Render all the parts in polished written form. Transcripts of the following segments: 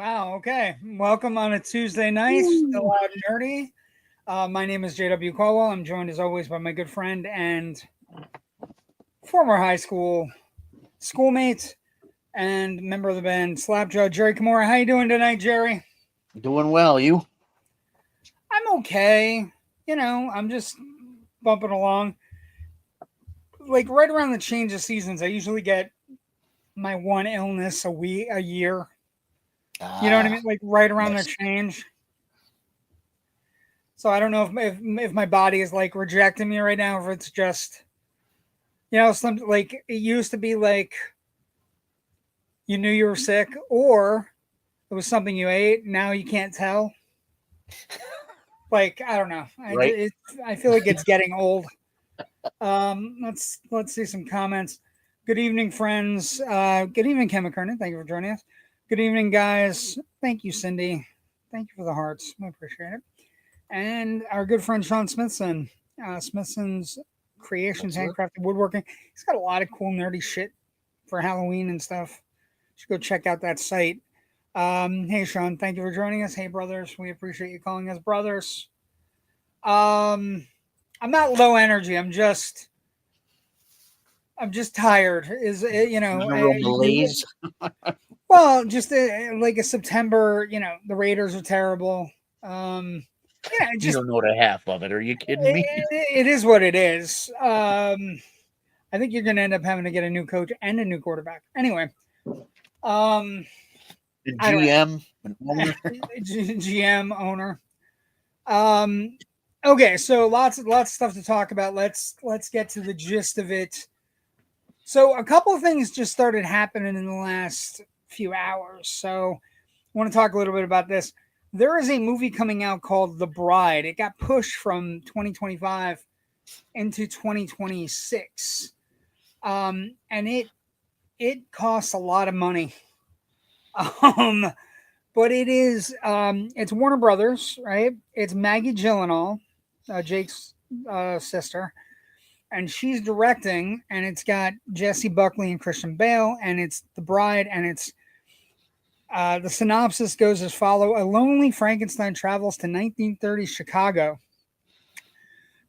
Wow. Okay. Welcome on a Tuesday night. Still Woo. out nerdy. My name is JW Colwell. I'm joined as always by my good friend and former high school schoolmate and member of the band Slapjaw, Jerry Kamora. How you doing tonight, Jerry? Doing well, you? I'm okay. I'm just bumping along. Like right around the change of seasons, I usually get my one illness a year. You know what I mean? Like right around the Yes. change. So I don't know if my body is like rejecting me right now, or if it's just some like it used to be like you knew you were sick, or it was something you ate. Now you can't tell. Like I don't know. Right? I feel like it's getting old. Let's see some comments. Good evening, friends. Good evening, Ken McKernan. Thank you for joining us. Good evening, guys. Thank you, Cindy. Thank you for the hearts. I appreciate it. And our good friend Sean Smithson, Smithson's Creations Excellent. Handcrafted Woodworking. He's got a lot of cool nerdy shit for Halloween and stuff. You should go check out that site. Hey Sean, thank you for joining us. Hey brothers, we appreciate you calling us brothers. I'm not low energy. I'm just tired. Is General malaise. well, just like a September. The Raiders are terrible. You Just don't know the half of it. Are you kidding me? it is what it is. I think you're going to end up having to get a new coach and a new quarterback. Anyway, The I don't GM, an know. owner. GM owner. Okay, so lots of stuff to talk about. Let's get to the gist of it. So a couple of things just started happening in the last few hours. So I want to talk a little bit about this. There is a movie coming out called The Bride. It got pushed from 2025 into 2026. And it costs a lot of money. But it's Warner Brothers, right? It's Maggie Gyllenhaal, Jake's sister, and she's directing, and it's got Jesse Buckley and Christian Bale, and it's The Bride, and it's the synopsis goes as follow: a lonely Frankenstein travels to 1930s Chicago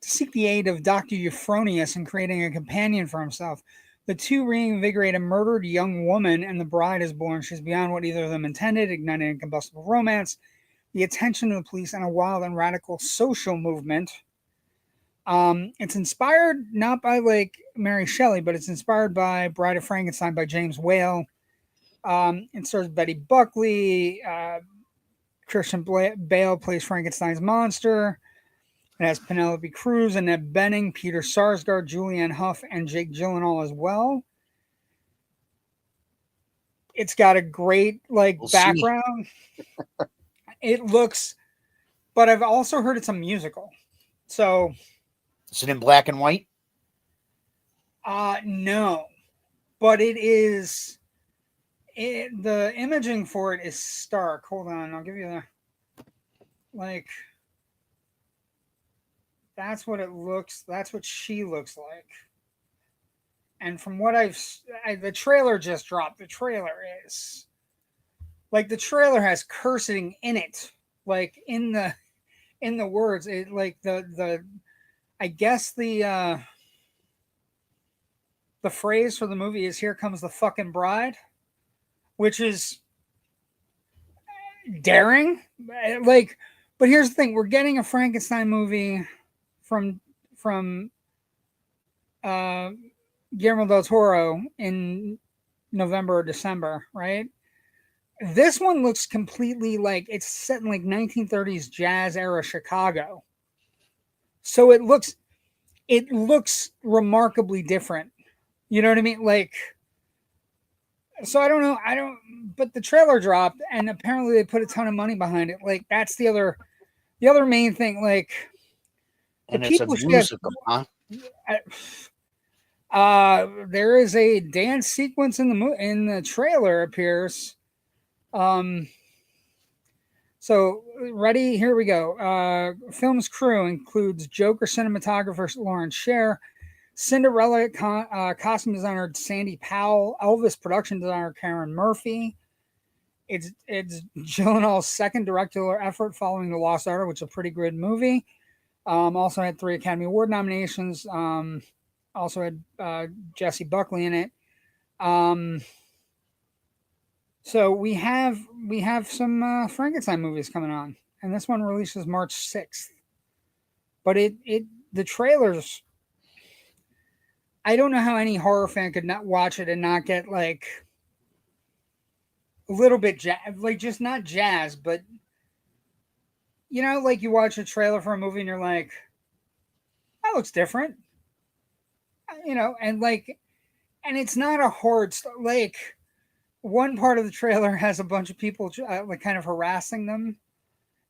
to seek the aid of Dr. Euphronius in creating a companion for himself. The two reinvigorate a murdered young woman, and the bride is born. She's beyond what either of them intended, igniting a combustible romance, the attention of the police, and a wild and radical social movement. It's inspired not by like Mary Shelley, but it's inspired by Bride of Frankenstein by James Whale. It stars Betty Buckley. Christian Bale plays Frankenstein's monster. It has Penelope Cruz, Annette Bening, Peter Sarsgaard, Julianne Hough, and Jake Gyllenhaal as well. It's got a great background. It looks, but I've also heard it's a musical. So, is it in black and white? No, but it is. The imaging for it is stark. Hold on, I'll give you the that's what it looks. That's what she looks like. And from what the trailer just dropped. The trailer is the trailer has cursing in it, like in the words. It like the I guess the phrase for the movie is "Here comes the fucking bride," which is daring. But here's the thing: we're getting a Frankenstein movie from Guillermo del Toro in November or December, right? This one looks completely like it's set in like 1930s jazz era Chicago. So it looks remarkably different. You know what I mean? So I don't know. But the trailer dropped, and apparently they put a ton of money behind it. Like that's the other main thing. Like, and it's a musical, huh? There is a dance sequence in the trailer appears. So ready? Here we go. Film's crew includes Joker cinematographer Lawrence Sher, Cinderella costume designer Sandy Powell, Elvis production designer Karen Murphy. It's Gyllenhaal's second directorial effort following The Lost Daughter, which is a pretty good movie. Also had 3 Academy Award nominations. Also had Jesse Buckley in it. So we have some Frankenstein movies coming on, and this one releases March 6th. But the trailers, I don't know how any horror fan could not watch it and not get like a little bit like just not jazz, but like you watch a trailer for a movie and you're like, that looks different, and it's not a horror like one part of the trailer has a bunch of people like kind of harassing them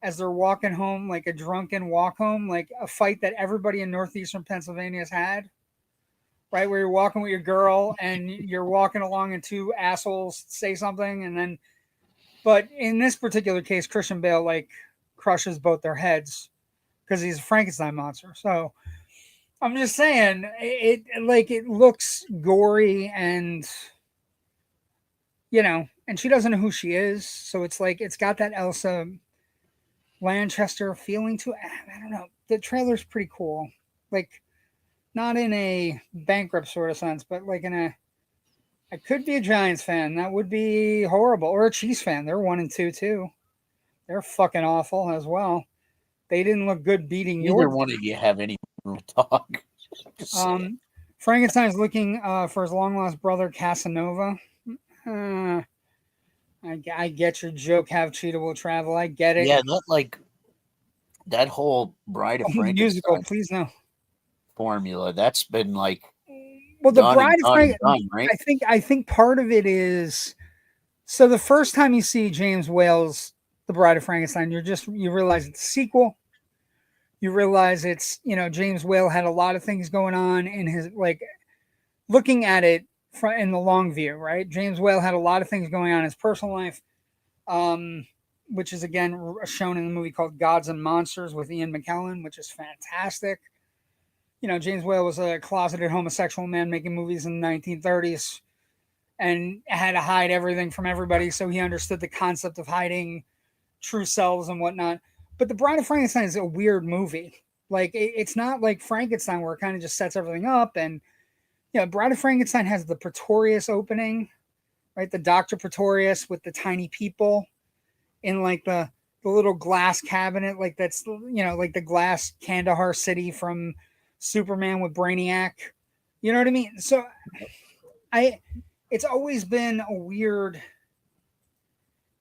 as they're walking home, like a drunken walk home, like a fight that everybody in northeastern Pennsylvania has had, right? Where you're walking with your girl and you're walking along and 2 assholes say something, and then, but in this particular case, Christian Bale like crushes both their heads because he's a Frankenstein monster. So I'm just saying, it looks gory and and she doesn't know who she is, so it's like it's got that Elsa Lanchester feeling to it. I don't know. The trailer's pretty cool. Like, not in a bankrupt sort of sense, but like I could be a Giants fan. That would be horrible. Or a Chiefs fan. They're 1-2 too. They're fucking awful as well. They didn't look good beating Neither one of you have any room to talk. Frankenstein's looking for his long lost brother Casanova. I get your joke. Have Cheetah will travel. I get it. Yeah, that whole Bride of Frankenstein musical. Please no formula. That's been like the Bride of Frankenstein, right? I think part of it is so the first time you see James Whale's The Bride of Frankenstein, you realize it's a sequel. You realize it's James Whale had a lot of things going on in his looking at it in the long view, right? James Whale had a lot of things going on in his personal life, which is again shown in the movie called Gods and Monsters with Ian McKellen, which is fantastic. James Whale was a closeted homosexual man making movies in the 1930s and had to hide everything from everybody, so he understood the concept of hiding true selves and whatnot. But The Bride of Frankenstein is a weird movie. Like, it's not like Frankenstein where it kind of just sets everything up. And Bride of Frankenstein has the Pretorius opening, right? The Dr. Pretorius with the tiny people in like the little glass cabinet, like that's like the glass Kandahar city from Superman with Brainiac. You know what I mean? So it's always been a weird.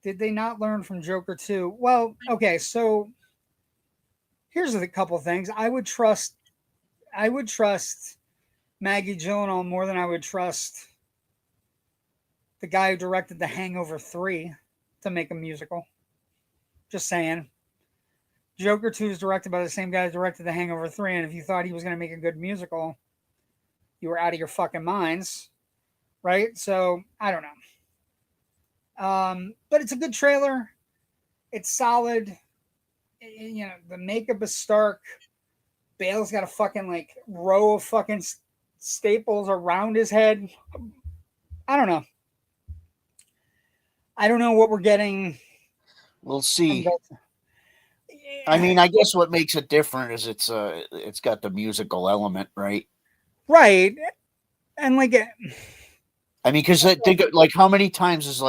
Did they not learn from Joker 2? Well, okay, so here's a couple things. I would trust Maggie Gyllenhaal more than I would trust the guy who directed The Hangover 3 to make a musical. Just saying. Joker 2 is directed by the same guy who directed The Hangover 3, and if you thought he was going to make a good musical, you were out of your fucking minds, right? So, I don't know. But it's a good trailer. It's solid. The makeup is stark. Bale's got a fucking row of fucking staples around his head. I don't know. I don't know what we're getting. We'll see. I mean, I guess what makes it different is it's got the musical element, right? Right. And I mean, because think how many times is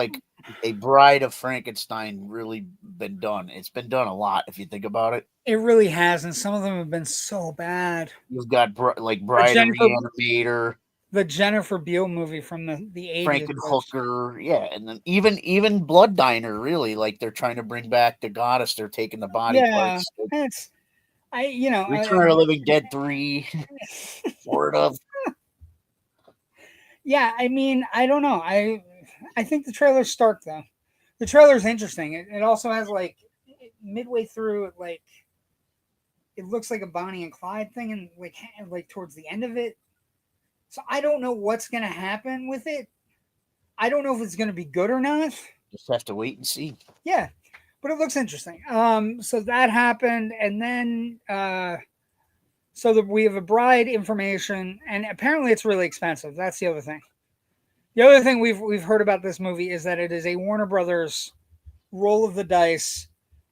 a Bride of Frankenstein really been done? It's been done a lot if you think about it. It really has, and some of them have been so bad. You've got Bride of Reanimator, the Jennifer Beal movie from the 80s. Frankenhooker, yeah, and then even Blood Diner, really, they're trying to bring back the goddess. They're taking the body parts. Return of the Living Dead 3, sort of. Yeah, I mean, I don't know. I think the trailer's stark though. The trailer's interesting. It also has midway through it, it looks like a Bonnie and Clyde thing, and towards the end of it. So I don't know what's gonna happen with it. I don't know if it's gonna be good or not. Just have to wait and see. Yeah, but it looks interesting. So that happened, and then we have a Bride information, and apparently it's really expensive. That's the other thing. The other thing we've heard about this movie is that it is a Warner Brothers roll of the dice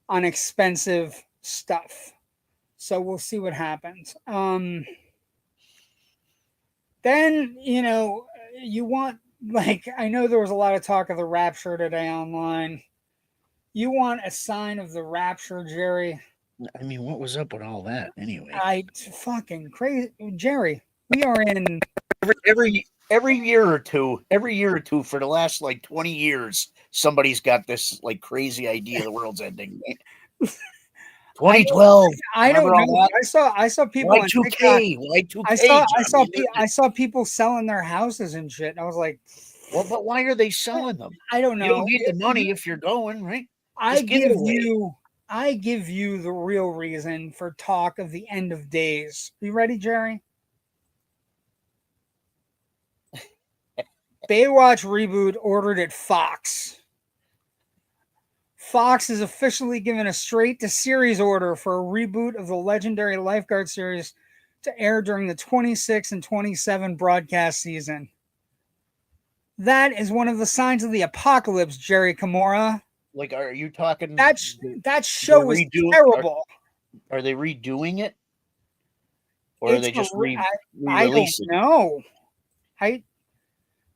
on expensive stuff. So we'll see what happens. Then, you want, like, I know there was a lot of talk of the rapture today online. You want a sign of the rapture, Jerry? I mean, what was up with all that anyway? Fucking crazy, Jerry. We are in every year or two for the last like 20 years, somebody's got this like crazy idea the world's ending. 2012. I don't know. I saw people on TikTok. Y2K. I saw people selling their houses and shit. I was like, well, but why are they selling them? I don't know. You don't need the money if you're going, right? I give you the real reason for talk of the end of days. You ready, Jerry? Baywatch reboot ordered at Fox. Fox is officially given a straight-to-series order for a reboot of the legendary Lifeguard series to air during the 26 and 27 broadcast season. That is one of the signs of the apocalypse, Jerry Kamora. Like, are you talking? That show is terrible. Are they redoing it? Or are they just re-releasing? I don't know.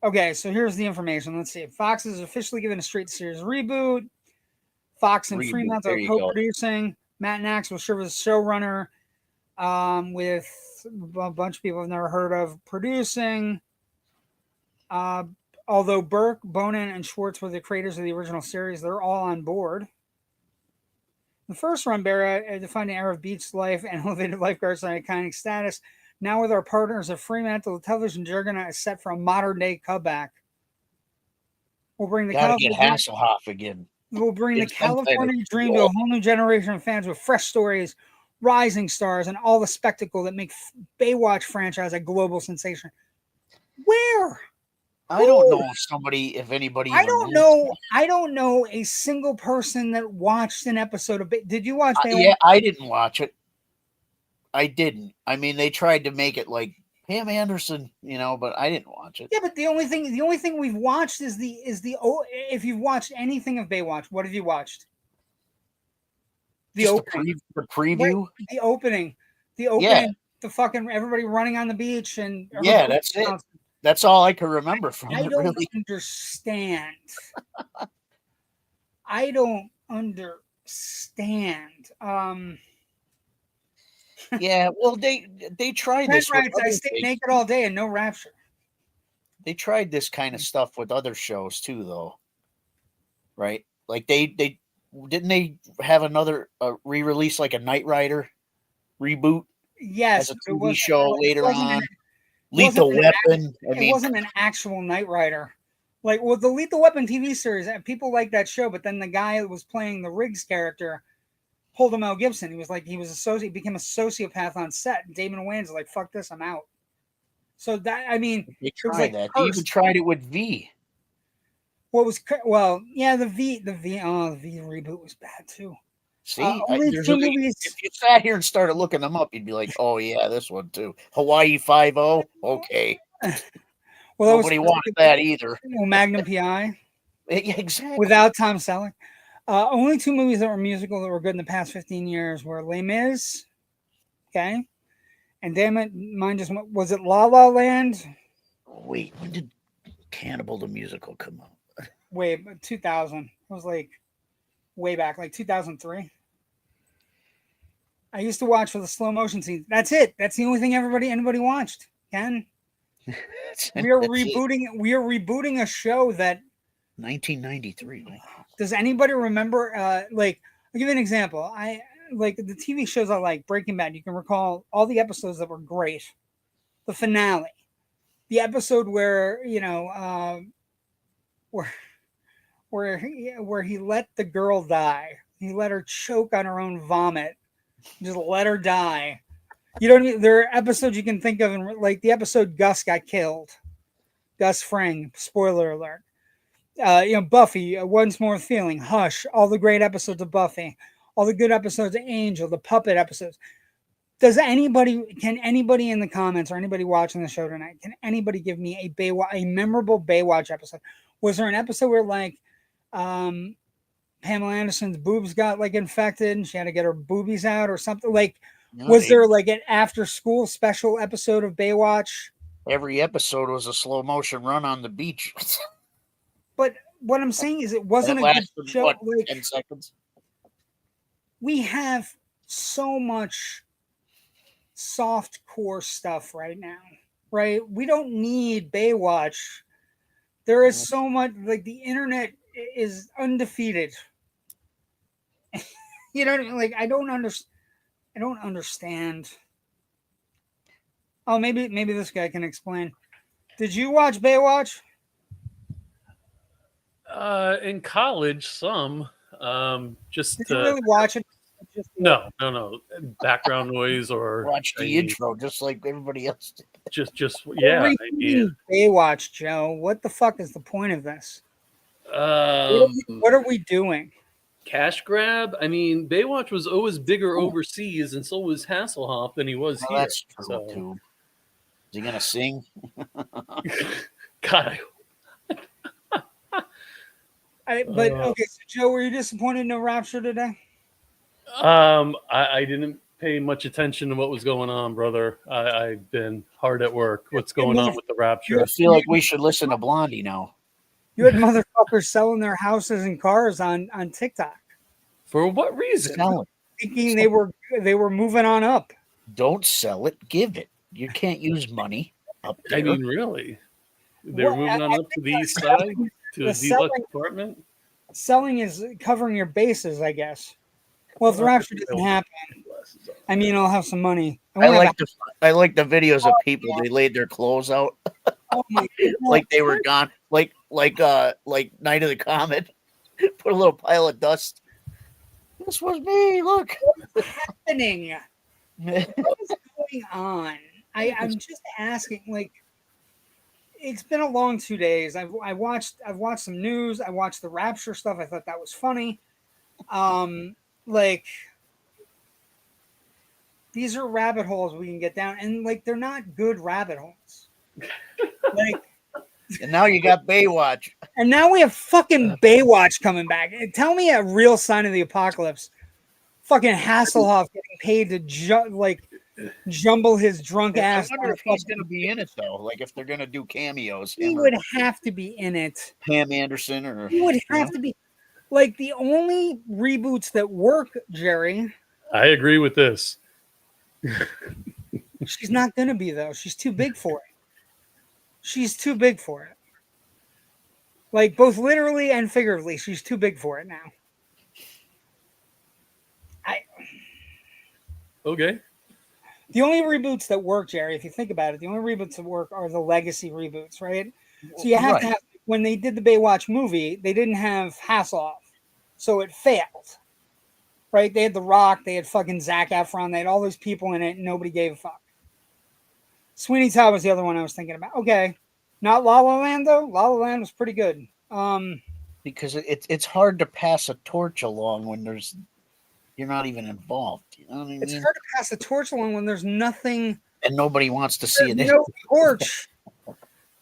Okay, so here's the information. Let's see. Fox is officially given a straight-to-series reboot. Fox and Fremont are co-producing. Matt Nax will serve as showrunner with a bunch of people I've never heard of producing. Although Burke, Bonin, and Schwartz were the creators of the original series, they're all on board. The first run defined an era of beach life and elevated lifeguards on iconic status. Now with our partners at Fremantle, the television juggernaut is set for a modern-day comeback. We'll bring the Hasselhoff again. We'll bring the California dream to a whole new generation of fans with fresh stories, rising stars, and all the spectacle that make Baywatch franchise a global sensation. Where? I don't know if anybody. I don't know a single person that watched an episode of. Did you watch? Yeah, I didn't watch it. I didn't. I mean, they tried to make it like Pam Anderson, but I didn't watch it. Yeah, but the only thing we've watched is the if you've watched anything of Baywatch, what have you watched? The opening. The preview. The opening. Yeah. The fucking everybody running on the beach and yeah, that's it. That's all I can remember from it. I don't understand. I don't understand. Yeah, well, they tried this. I stay naked all day and no rapture. They tried this kind of stuff with other shows too, though. Right? Like they didn't they have another re-release like a Knight Rider reboot? Yes, as a TV show later on. Lethal Weapon. It wasn't an actual Knight Rider. Like, well, the Lethal Weapon TV series, people like that show, but then the guy that was playing the Riggs character, Holden Mel Gibson, he became a sociopath on set. And Damon Wayans was like, "Fuck this, I'm out." So that, I mean, they tried that. They even tried it with V. The V reboot was bad too. See, if you sat here and started looking them up, you'd be like, "Oh yeah, this one too." Hawaii 5-0. Okay. Well, nobody wanted that either. Magnum PI. Yeah, exactly. Without Tom Selleck. Only two movies that were musical that were good in the past 15 years were Les Mis. Okay. And damn it, mine just went, was it La La Land? Wait, when did Cannibal the Musical come out? Wait, 2000. It was like way back, like 2003. I used to watch for the slow motion scenes. That's it. That's the only thing anybody watched. Ken, we are rebooting a show that 1993. Does anybody remember? I'll give you an example. I like the TV shows I like. Breaking Bad. You can recall all the episodes that were great. The finale, the episode where where he let the girl die. He let her choke on her own vomit. Just let her die. There are episodes you can think of, like the episode Gus got killed. Gus Fring. Spoiler alert. Buffy. Once More Feeling. Hush. All the great episodes of Buffy. All the good episodes of Angel. The puppet episodes. Can anybody in the comments or anybody watching the show tonight, can anybody give me a memorable Baywatch episode? Was there an episode where Pamela Anderson's boobs got like infected and she had to get her boobies out or something. Like, No, was there like an after school special episode of Baywatch? every episode was a slow motion run on the beach. But what I'm saying is, it And wasn't it a good lasted, show. what, Like, 10 seconds? we have so much soft core stuff right now, right? We don't need Baywatch. There is so much, like, the internet is undefeated. You know what I mean? Like, I don't understand. Oh, maybe this guy can explain. Did you watch Baywatch? In college, some. Just Did you really watch it? Just no. Background noise or Watch the intro just like everybody else did. just yeah. I mean, Baywatch, Joe. What the fuck is the point of this? What are we doing? Cash grab. I mean, Baywatch was always bigger overseas, and so was Hasselhoff than he was Well, here. that's true So, too. Is he gonna sing? God, Okay, so Joe, were you disappointed in no Rapture today? I didn't pay much attention to what was going on, brother. I've been hard at work. What's going on with the Rapture? I feel like we should listen to Blondie now. You had motherfuckers selling their houses and cars on TikTok, For what reason? Sell it. thinking they were moving on up. Don't sell it. Give it. You can't use money up there. I mean, really? They're Well, moving on I up to think the east that's- side to the a deluxe selling- apartment. Selling is covering your bases, I guess. Well, if the Rapture doesn't happen, I mean, I'll have some money. I like the videos of people. They laid their clothes out Oh my like they were gone. Like Night of the Comet. Put a little pile of dust. This was me. Look. happening? What is going on? I'm just asking. Like, it's been a long 2 days. I've watched some news. I watched the Rapture stuff. I thought that was funny. Like, these are rabbit holes we can get down, and like, they're not good rabbit holes. Like, And now you got Baywatch. and now we have fucking Baywatch coming back. Tell me a real sign of the apocalypse. Fucking Hasselhoff getting paid to jumble his drunk I ass. wonder if he's going to be in it though. Like if they're going to do cameos. He him or would have to be in it. Pam Anderson or He would have to be. Like, the only reboots that work, Jerry. I agree with this. She's not going to be, though. She's too big for it. She's too big for it. Like, both literally and figuratively, she's too big for it now. Okay. The only reboots that work, Jerry, if you think about it, the only reboots that work are the legacy reboots, right? So you have to have, when they did the Baywatch movie, they didn't have Hasselhoff. So it failed. Right? They had The Rock, they had fucking Zac Efron, they had all those people in it, and nobody gave a fuck. Sweeney Todd was the other one I was thinking about. Okay. Not La La Land, though. La La Land was pretty good. because it's hard to pass a torch along when you're not even involved. You know what I mean? It's hard to pass the torch along when there's nothing. And nobody wants to see it. There's no torch.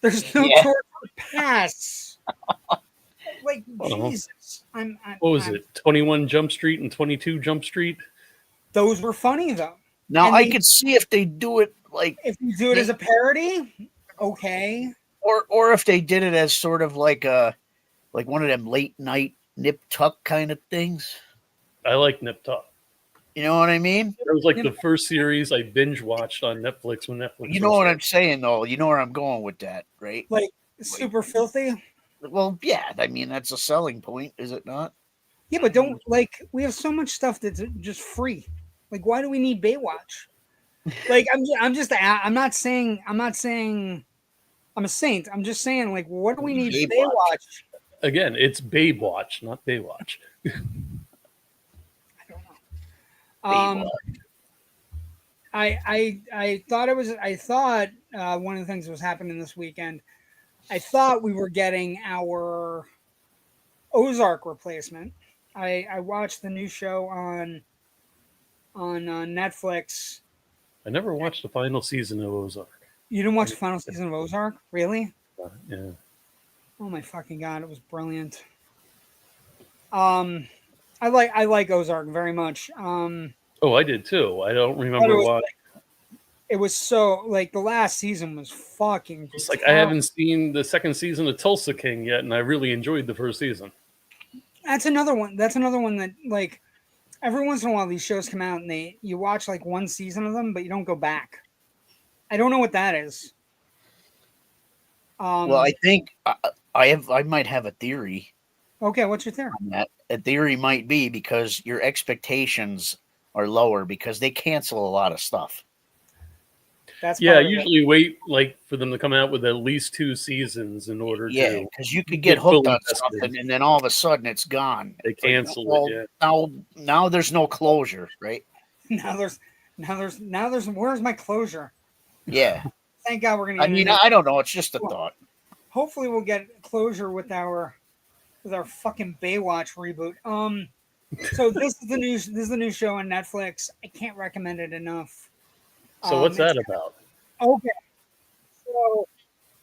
There's no torch to pass. Like, Jesus. What was it? 21 Jump Street and 22 Jump Street? Those were funny, though. Now, And I could see if they do it like... If you do it as a parody, okay. Or if they did it as sort of like one of them late night nip tuck kind of things. I like Nip Tuck. You know what I mean? It was like the first series I binge watched on Netflix when Netflix. You know what I'm saying, though. You know where I'm going with that, right? Like super filthy. Well, yeah. I mean, that's a selling point, is it not? Yeah, but don't we have so much stuff that's just free. Like, why do we need Baywatch? Like, I'm not saying I'm a saint. I'm just saying, like, what do we need Baywatch? Again, it's Babe Watch, not Baywatch. I don't know. I thought one of the things that was happening this weekend, I thought we were getting our Ozark replacement. I watched the new show on Netflix. I never watched the final season of Ozark. You didn't watch the final season of Ozark? Really? Yeah. Oh my fucking God, it was brilliant. I like Ozark very much. Oh, I did too. I don't But remember why. it was so like the last season was fucking It's like I terrible. haven't seen the second season of Tulsa King yet, and I really enjoyed the first season. That's another one. That's another one that like every once in a while these shows come out and you watch like one season of them, but you don't go back. I don't know what that is. Well, I think I might have a theory Okay, what's your theory? on that. A theory might be because your expectations are lower because they cancel a lot of stuff. That's Yeah, I part of it. usually wait like for them to come out with at least 2 seasons in order Yeah, to because you could get get hooked fully on invested. something and then all of a sudden it's gone. They It's like, cancel well, it. Yeah. now there's no closure, right? Now there's where's my closure? Yeah. Thank God we're gonna I get mean, into I don't know. It's just a thought. hopefully we'll get closure with our fucking Baywatch reboot. So this is the new show on Netflix. I can't recommend it enough. So what's It's that about? okay. So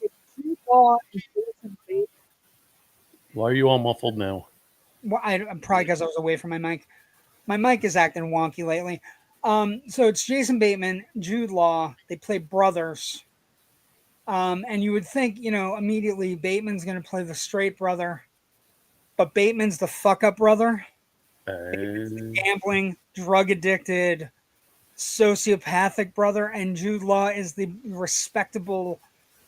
it's Jude Law and Jason Bateman. Why are you all muffled now? Well, I'm probably because I was away from my mic. My mic is acting wonky lately. So it's Jason Bateman, Jude Law. They play brothers. And you would think, immediately Bateman's going to play the straight brother, but Bateman's the fuck up brother. Gambling, drug addicted, sociopathic brother, and Jude Law is the respectable,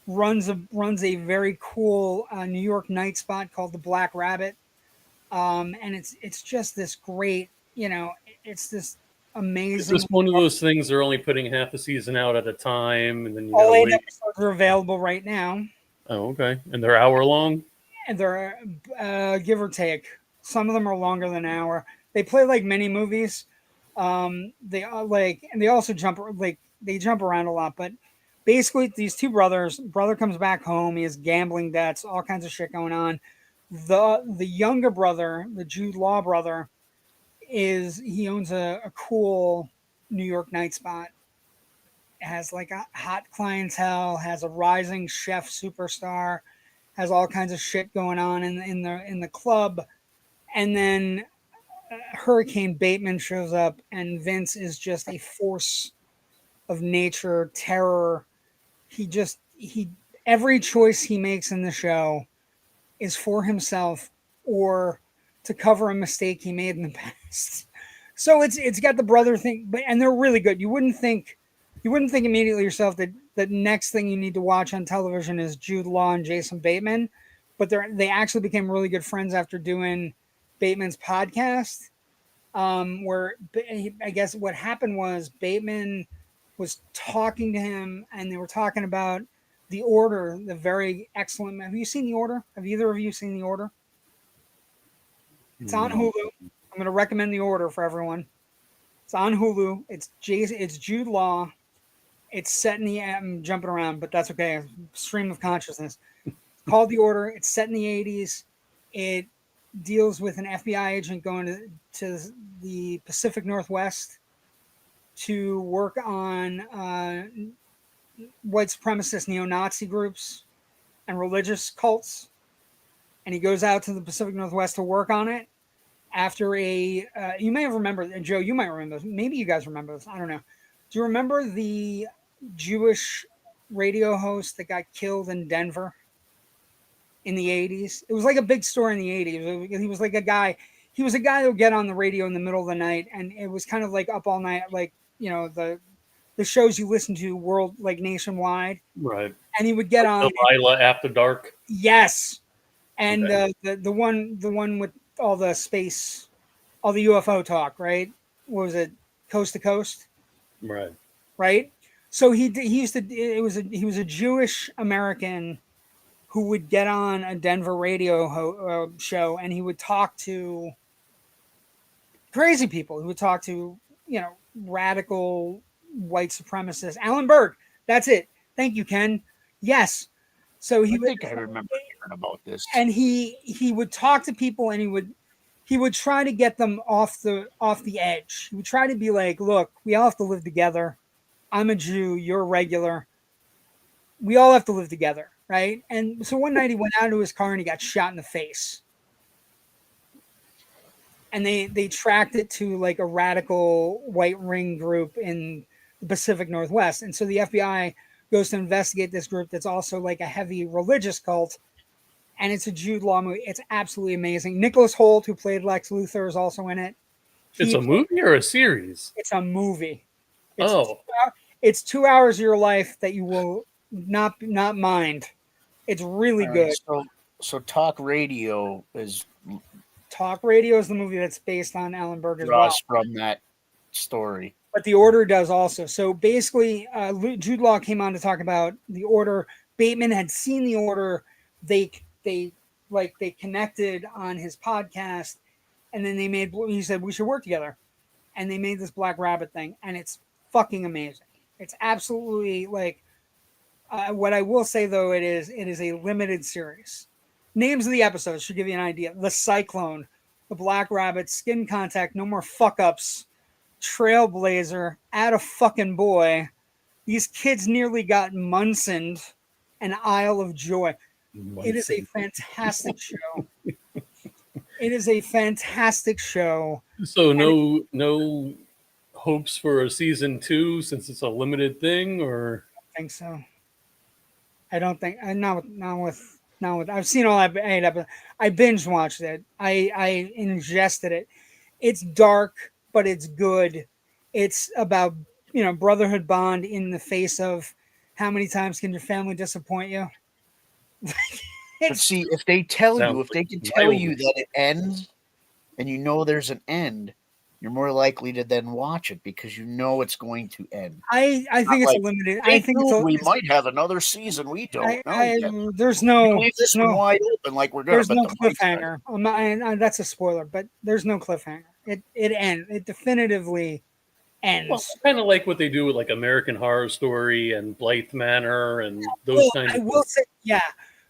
runs a very cool New York night spot called the Black Rabbit. And it's just this great, it's this Is amazing. this one of those things they're only putting half a season out at a time, and then you All gotta 8 wait? episodes are available right now, Oh, okay. And they're hour long. and they're give or take. Some of them are longer than an hour. They play like mini movies. They and they also they jump around a lot. But basically, these two brothers. Brother comes back home. He has gambling debts, all kinds of shit going on. The younger brother, the Jude Law brother, he owns a cool New York night spot. Has like a hot clientele. Has a rising chef superstar. Has all kinds of shit going on in the club. And then Hurricane Bateman shows up, and Vince is just a force of nature, terror. He every choice he makes in the show is for himself or to cover a mistake he made in the past. So it's got the brother thing, but and they're really good. You wouldn't think immediately yourself that the next thing you need to watch on television is Jude Law and Jason Bateman, but they actually became really good friends after doing Bateman's podcast. Where I guess what happened was Bateman was talking to him, and they were talking about The Order, the very excellent. Have you seen The Order? Have either of you seen The Order? It's on Hulu. I'm going to recommend The Order for everyone. It's on Hulu. It's Jude Law. It's set in the. I'm jumping around, but that's okay. Stream of consciousness. It's called The Order. It's set in the 80s. It deals with an FBI agent going to the Pacific Northwest to work on white supremacist neo-Nazi groups and religious cults. And he goes out to the Pacific Northwest to work on it. After you may have remembered, Joe, you might remember this. Maybe you guys remember this. I don't know. Do you remember the Jewish radio host that got killed in Denver in the 80s? It was like a big story in the 80s. He was like a guy. He was a guy who would get on the radio in the middle of the night, and it was kind of like up all night, like the shows you listen to world like nationwide. Right. And he would get on Delilah After Dark. Yes, and Okay. the one with all the space, all the UFO talk, right? What was it? Coast to Coast, Right. right? So he used to. He was a Jewish American who would get on a Denver radio show, and he would talk to crazy people. He would talk to radical white supremacists. Alan Berg. That's it. Thank you, Ken. Yes. So I think I remember hearing about this. and he would talk to people, and he would try to get them off the edge. He would try to be like, look, we all have to live together. I'm a Jew, you're a regular. We all have to live together, right? And so one night he went out to his car and he got shot in the face. and they tracked it to like a radical white ring group in the Pacific Northwest. And so the FBI goes to investigate this group that's also like a heavy religious cult. And it's a Jude Law movie. It's absolutely amazing. Nicholas Hoult, who played Lex Luthor, is also in it. It's a movie or a series? It's a movie. It's Oh, it's 2 hours of your life that you will not mind. It's really All right, good. so talk radio is Talk Radio is the movie that's based on Alan Berg as well. draws from that story. But The Order does also. So basically, Jude Law came on to talk about The Order. Bateman had seen The Order. They connected on his podcast, and then he said we should work together, and they made this Black Rabbit thing, and it's fucking amazing. It's absolutely like what I will say though, it is a limited series. Names of the episodes should give you an idea: The Cyclone, The Black Rabbit, Skin Contact, No More Fuck Ups, Trailblazer, Add a Fucking Boy, These Kids Nearly Got Munsoned, and Isle of Joy. It is a fantastic show. It is a fantastic show. So no hopes for a season 2 since it's a limited thing, or I think so. I don't think not with I've seen all 8 episodes. I binge watched it. I ingested it. It's dark, but it's good. It's about brotherhood bond in the face of how many times can your family disappoint you. But see, if they tell Sounds you, if they like can tell you wild. that it ends, and you know there's an end, you're more likely to then watch it because you know it's going to end. I think it's like, a limited. Hey, I think we might have another season. We don't know yet. There's We no leave this one wide open like we're gonna. there's But no the mic's cliffhanger. That's a spoiler, but there's no cliffhanger. It ends. It definitively ends. well, kind of like what they do with like American Horror Story and Blythe Manor and those kinds I of will say, yeah.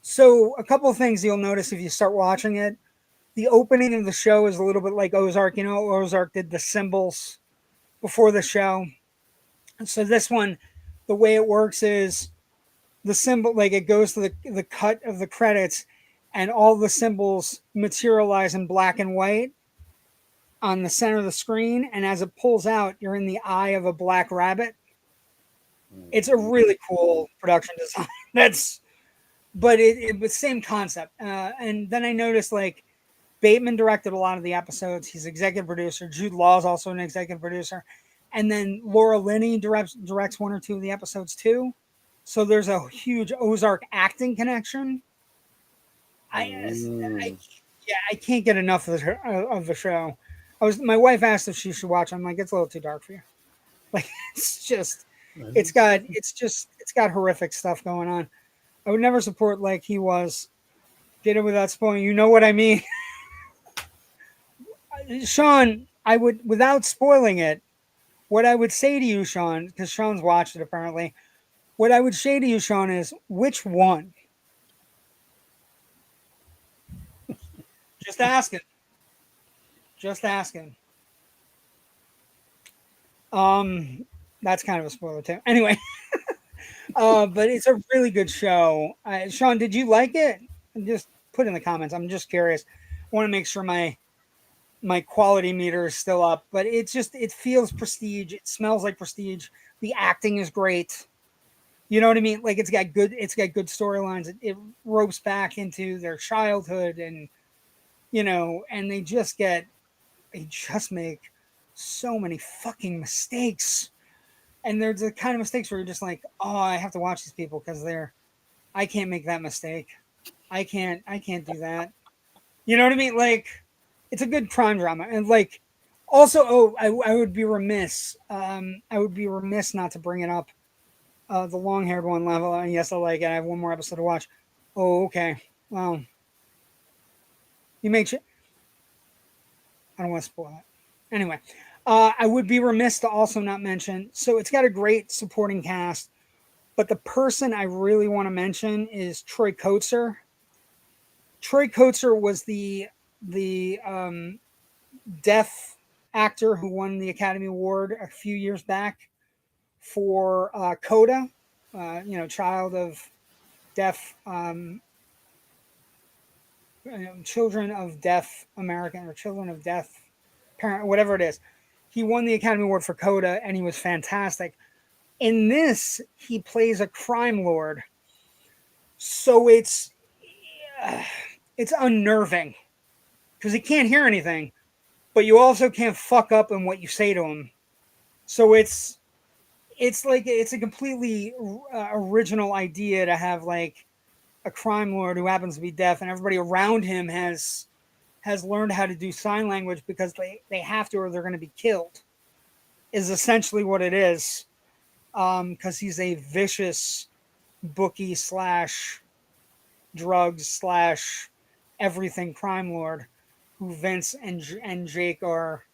So a couple of things you'll notice if you start watching it. The opening of the show is a little bit like Ozark. Ozark did the symbols before the show. So this one, the way it works is the symbol, like it goes to the cut of the credits, and all the symbols materialize in black and white on the center of the screen. And as it pulls out, you're in the eye of a black rabbit. It's a really cool production design. But it was same concept. And then I noticed like Bateman directed a lot of the episodes. He's executive producer. Jude Law is also an executive producer. And then Laura Linney directs 1 or 2 of the episodes too. So there's a huge Ozark acting connection. I can't get enough of the show. My wife asked if she should watch. I'm like, it's a little too dark for you. Like it's got horrific stuff going on. I would never support like he was. Did it without spoiling. You know what I mean? Sean, I would, without spoiling it, what I would say to you, Sean, because Sean's watched it apparently, what I would say to you, Sean, is which one? Just asking. Just asking. That's kind of a spoiler too. Anyway, but it's a really good show. Sean, did you like it? Just put in the comments. I'm just curious. I want to make sure my quality meter is still up, but it feels prestige. It smells like prestige. The acting is great. You know what I mean? Like it's got good storylines. It ropes back into their childhood, and and they just make so many fucking mistakes. And they're the kind of mistakes where you're just like, oh, I have to watch these people because I can't make that mistake. I can't do that. You know what I mean? Like, it's a good crime drama. And like, also, I would be remiss. I would be remiss not to bring it up. The long-haired one level. And yes, I like it. I have one more episode to watch. Oh, okay. Well, you make sure. I don't want to spoil it. Anyway, I would be remiss to also not mention. So it's got a great supporting cast, but the person I really want to mention is Troy Kotsur. Troy Kotsur was the deaf actor who won the Academy Award a few years back for Coda, child of deaf, children of deaf American or children of deaf whatever it is. He won the Academy Award for Coda, and he was fantastic. In this, he plays a crime lord, so it's unnerving because he can't hear anything, but you also can't fuck up in what you say to him. So it's like it's a completely original idea to have like a crime lord who happens to be deaf, and everybody around him has learned how to do sign language because they have to, or they're going to be killed. Is essentially what it is, because he's a vicious bookie / drugs / everything crime lord who Vince and Jake are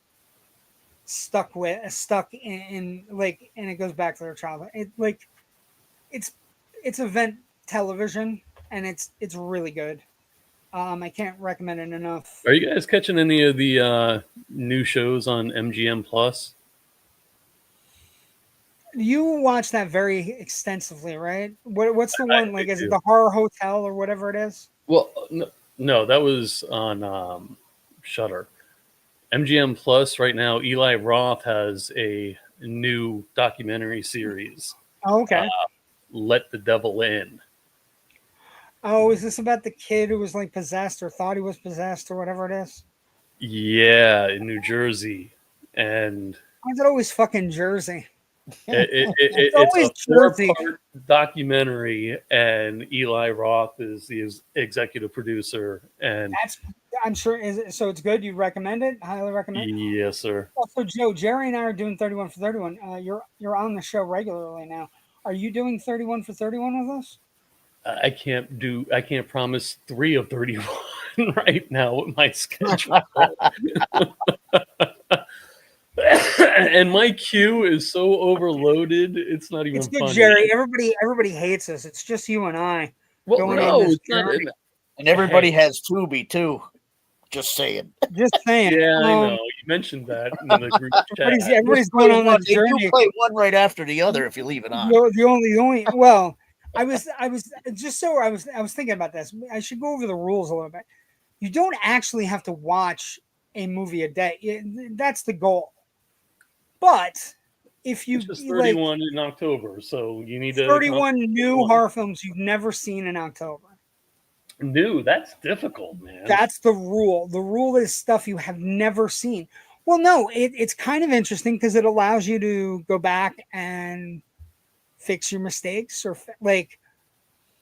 stuck in like, and it goes back to their childhood. It's event television, and it's really good. I can't recommend it enough. Are you guys catching any of the new shows on MGM Plus? You watch that very extensively, right? What's the one like? Is it do. the Horror Hotel or whatever it is? Well, no, that was on Shudder. MGM Plus right now. Eli Roth has a new documentary series. Oh, okay. Let the Devil In. Oh, is this about the kid who was like possessed or thought he was possessed or whatever it is? Yeah, in New Jersey, and Why is it always fucking Jersey? it's always a Jersey. 4-part documentary, and Eli Roth is the executive producer. And I'm sure. Is it, so it's good. You recommend it? Highly recommend. Yes, sir. Also, Joe, Jerry and I are doing 31 for 31. You're on the show regularly now. Are you doing 31 for 31 with us? I can't promise 3 of 31 right now with my schedule. And my queue is so overloaded, it's not even It's good, funny. Jerry. Everybody hates us. It's just you and I. Well, going no, on this it's not. journey. And everybody has Tubi too. Just saying. Just saying. Yeah, I know. You mentioned that in the group chat. Everybody's going on that They do journey. play one right after the other if you leave it on. The only well, I was thinking about this. I should go over the rules a little bit. You don't actually have to watch a movie a day. That's the goal. But if you It's just like 31 in October, so you need to 31 new horror films you've never seen in October. New, that's difficult, man. That's the rule. The rule is stuff you have never seen. Well, no, it's kind of interesting because it allows you to go back and fix your mistakes, or like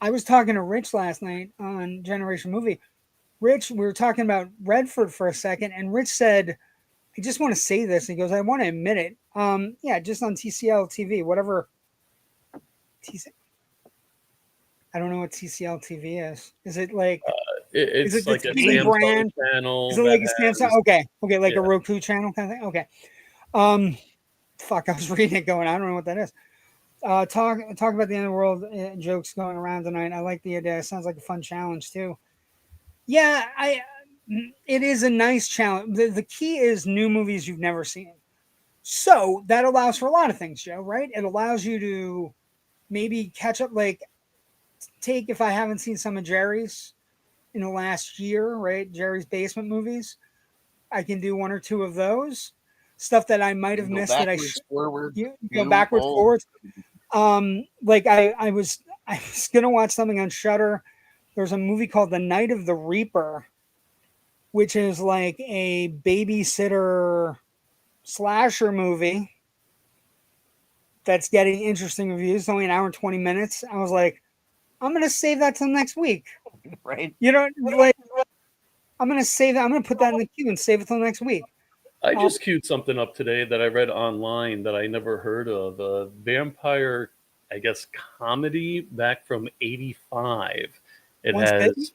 I was talking to Rich last night on Generation Movie. Rich, we were talking about Redford for a second, and Rich said, I just want to say this. He goes, I want to admit it. Yeah, just on TCL TV, whatever. I don't know what TCL TV is. Is it like? It's is it like the a TV Samsung brand? channel. Is it like a Samsung? Okay, like yeah. a Roku channel kind of thing. Okay. Fuck, I was reading it going, I don't know what that is. Talk about the end of the world jokes going around tonight. I like the idea. It sounds like a fun challenge too. Yeah, it is a nice challenge. The key is new movies you've never seen. So that allows for a lot of things, Joe, right? It allows you to maybe catch up, like take, if I haven't seen some of Jerry's in the last year, right? Jerry's Basement movies. I can do 1 or 2 of those. Stuff that I might have missed that I should go backwards, forwards. Like I was gonna watch something on Shudder. There's a movie called The Night of the Reaper, which is like a babysitter slasher movie that's getting interesting reviews. It's only an hour and 20 minutes. I was like, I'm gonna save that till next week. Right. You know, like I'm gonna save that. I'm gonna put that in the queue and save it till next week. I just queued something up today that I read online that I never heard of. A vampire, I guess, comedy back from '85. It has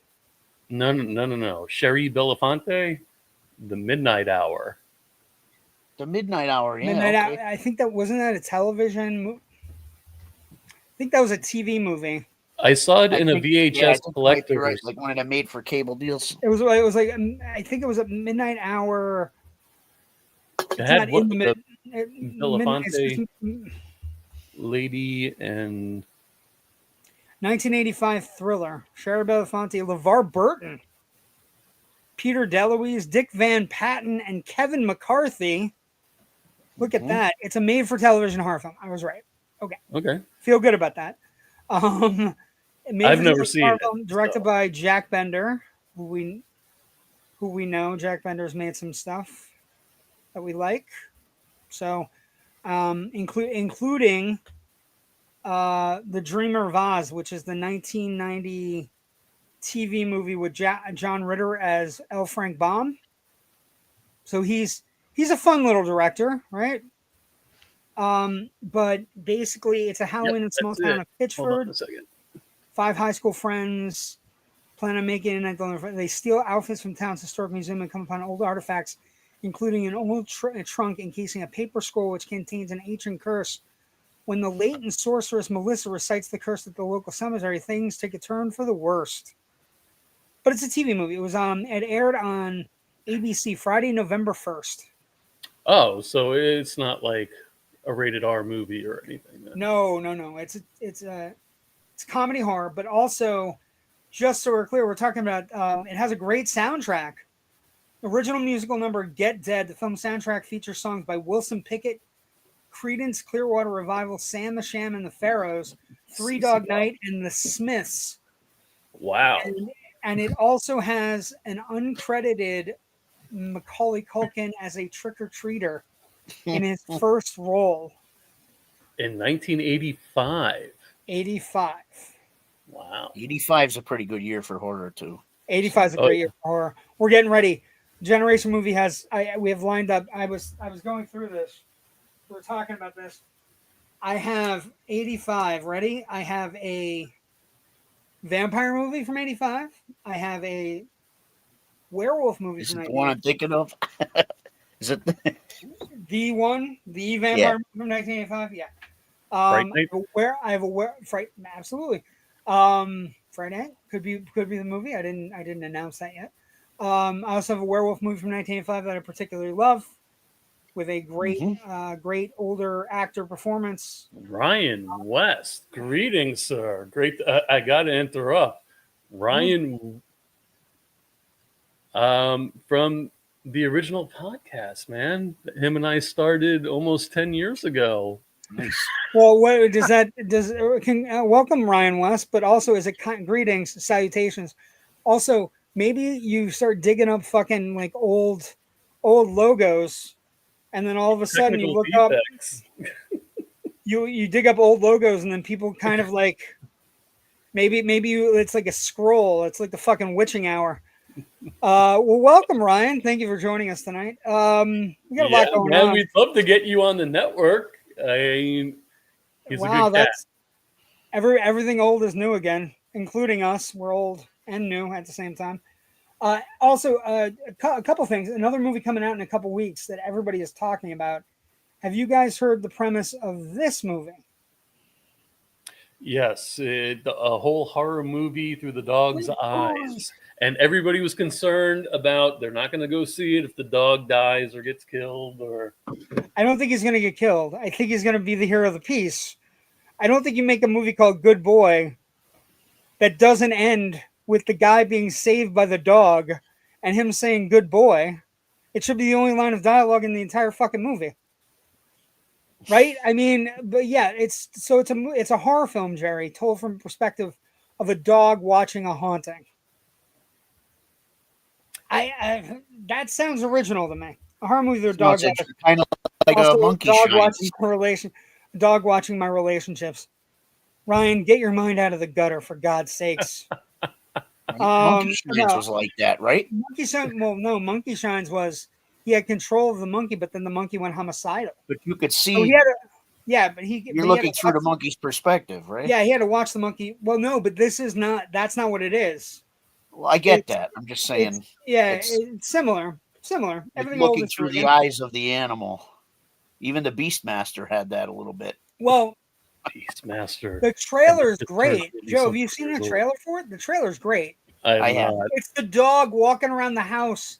no. Sherry Belafonte, The Midnight Hour. The Midnight Hour, yeah. Midnight Hour. I think that wasn't that a television. I think that was a TV movie. I saw it in a VHS collector. Right, like one of the made for cable deals. It was like I think it was a Midnight Hour. It had Belafonte lady and 1985 thriller. Sherry Belafonte, LeVar Burton. Peter DeLuise, Dick Van Patten, and Kevin McCarthy. Look at that. It's a made-for-television horror film. I was right. Okay. Feel good about that. I've never seen it. Directed by Jack Bender, who we know. Jack Bender's made some stuff that we like. So, including The Dreamer of Oz, which is the 1990 TV movie with John Ritter as L. Frank Baum. So he's a fun little director, right? But basically, it's a Halloween in small town of Pittsford. Hold on a second. 5 high school friends plan on making it. They steal outfits from town's historic museum and come upon old artifacts, including an old trunk encasing a paper scroll which contains an ancient curse. When the latent sorceress Melissa recites the curse at the local cemetery, things take a turn for the worst. But it's a TV movie. It was it aired on ABC Friday, November 1st. Oh, so it's not like a rated R movie or anything. Then. No. It's comedy horror, but also, just so we're clear, we're talking about it has a great soundtrack. Original musical number Get Dead. The film soundtrack features songs by Wilson Pickett, Creedence Clearwater Revival, Sam the Sham and the Pharaohs, Three Dog Night, and the Smiths. Wow. And it also has an uncredited Macaulay Culkin as a trick-or-treater in his first role. In 1985. 85. Wow. 85 is a pretty good year for horror, too. 85 is a great year for horror. We're getting ready. Generation Movie we have lined up. I was going through this. We were talking about this. I have 85 ready. I have a vampire movie from 85. I have a werewolf movie Is from it 85. the one I'm thinking of? Is it The one, the vampire movie from 1985? Yeah. I have a Fright. Absolutely. Fright Night could be the movie. I didn't announce that yet. I also have a werewolf movie from 1985 that I particularly love, with a great older actor performance. Ryan West, greetings, sir. Great. I got to interrupt. Ryan, from the original podcast, man. Him and I started almost 10 years ago. Nice. Well, what does that welcome Ryan West, but also is it greetings, salutations. Also, maybe you start digging up fucking like old logos, and then all of a sudden you look up, you dig up old logos, and then people kind of like maybe it's like a scroll. It's like the fucking witching hour. Well, welcome, Ryan. Thank you for joining us tonight. We got a lot going on. We'd love to get you on the network. He's a good cat. Everything old is new again, including us. We're old and new at the same time. Also, a couple things. Another movie coming out in a couple weeks that everybody is talking about. Have you guys heard the premise of this movie? Yes, a whole horror movie through the dog's eyes. And everybody was concerned about they're not going to go see it if the dog dies or gets killed. Or I don't think he's going to get killed. I think he's going to be the hero of the piece. I don't think you make a movie called Good Boy that doesn't end with the guy being saved by the dog and him saying good boy. It should be the only line of dialogue in the entire fucking movie. Right? I mean, but yeah, it's a horror film, Jerry, told from the perspective of a dog watching a haunting. I that sounds original to me. A horror movie with a dog watching. Kind of like a monkey dog watching my relationships. Ryan, get your mind out of the gutter, for God's sakes. Monkey Shines was like that, right? Monkey Shines was he had control of the monkey, but then the monkey went homicidal. But you could see. So you're looking through the monkey's perspective, right? Yeah, he had to watch the monkey. Well, no, but that's not what it is. Well, I get that. I'm just saying. It's similar. Everything looking through the eyes of the animal. Even the Beastmaster had that a little bit. Well, Beastmaster. The trailer's great. Joe, have you seen the trailer for it? The trailer's great. I have. It's the dog walking around the house,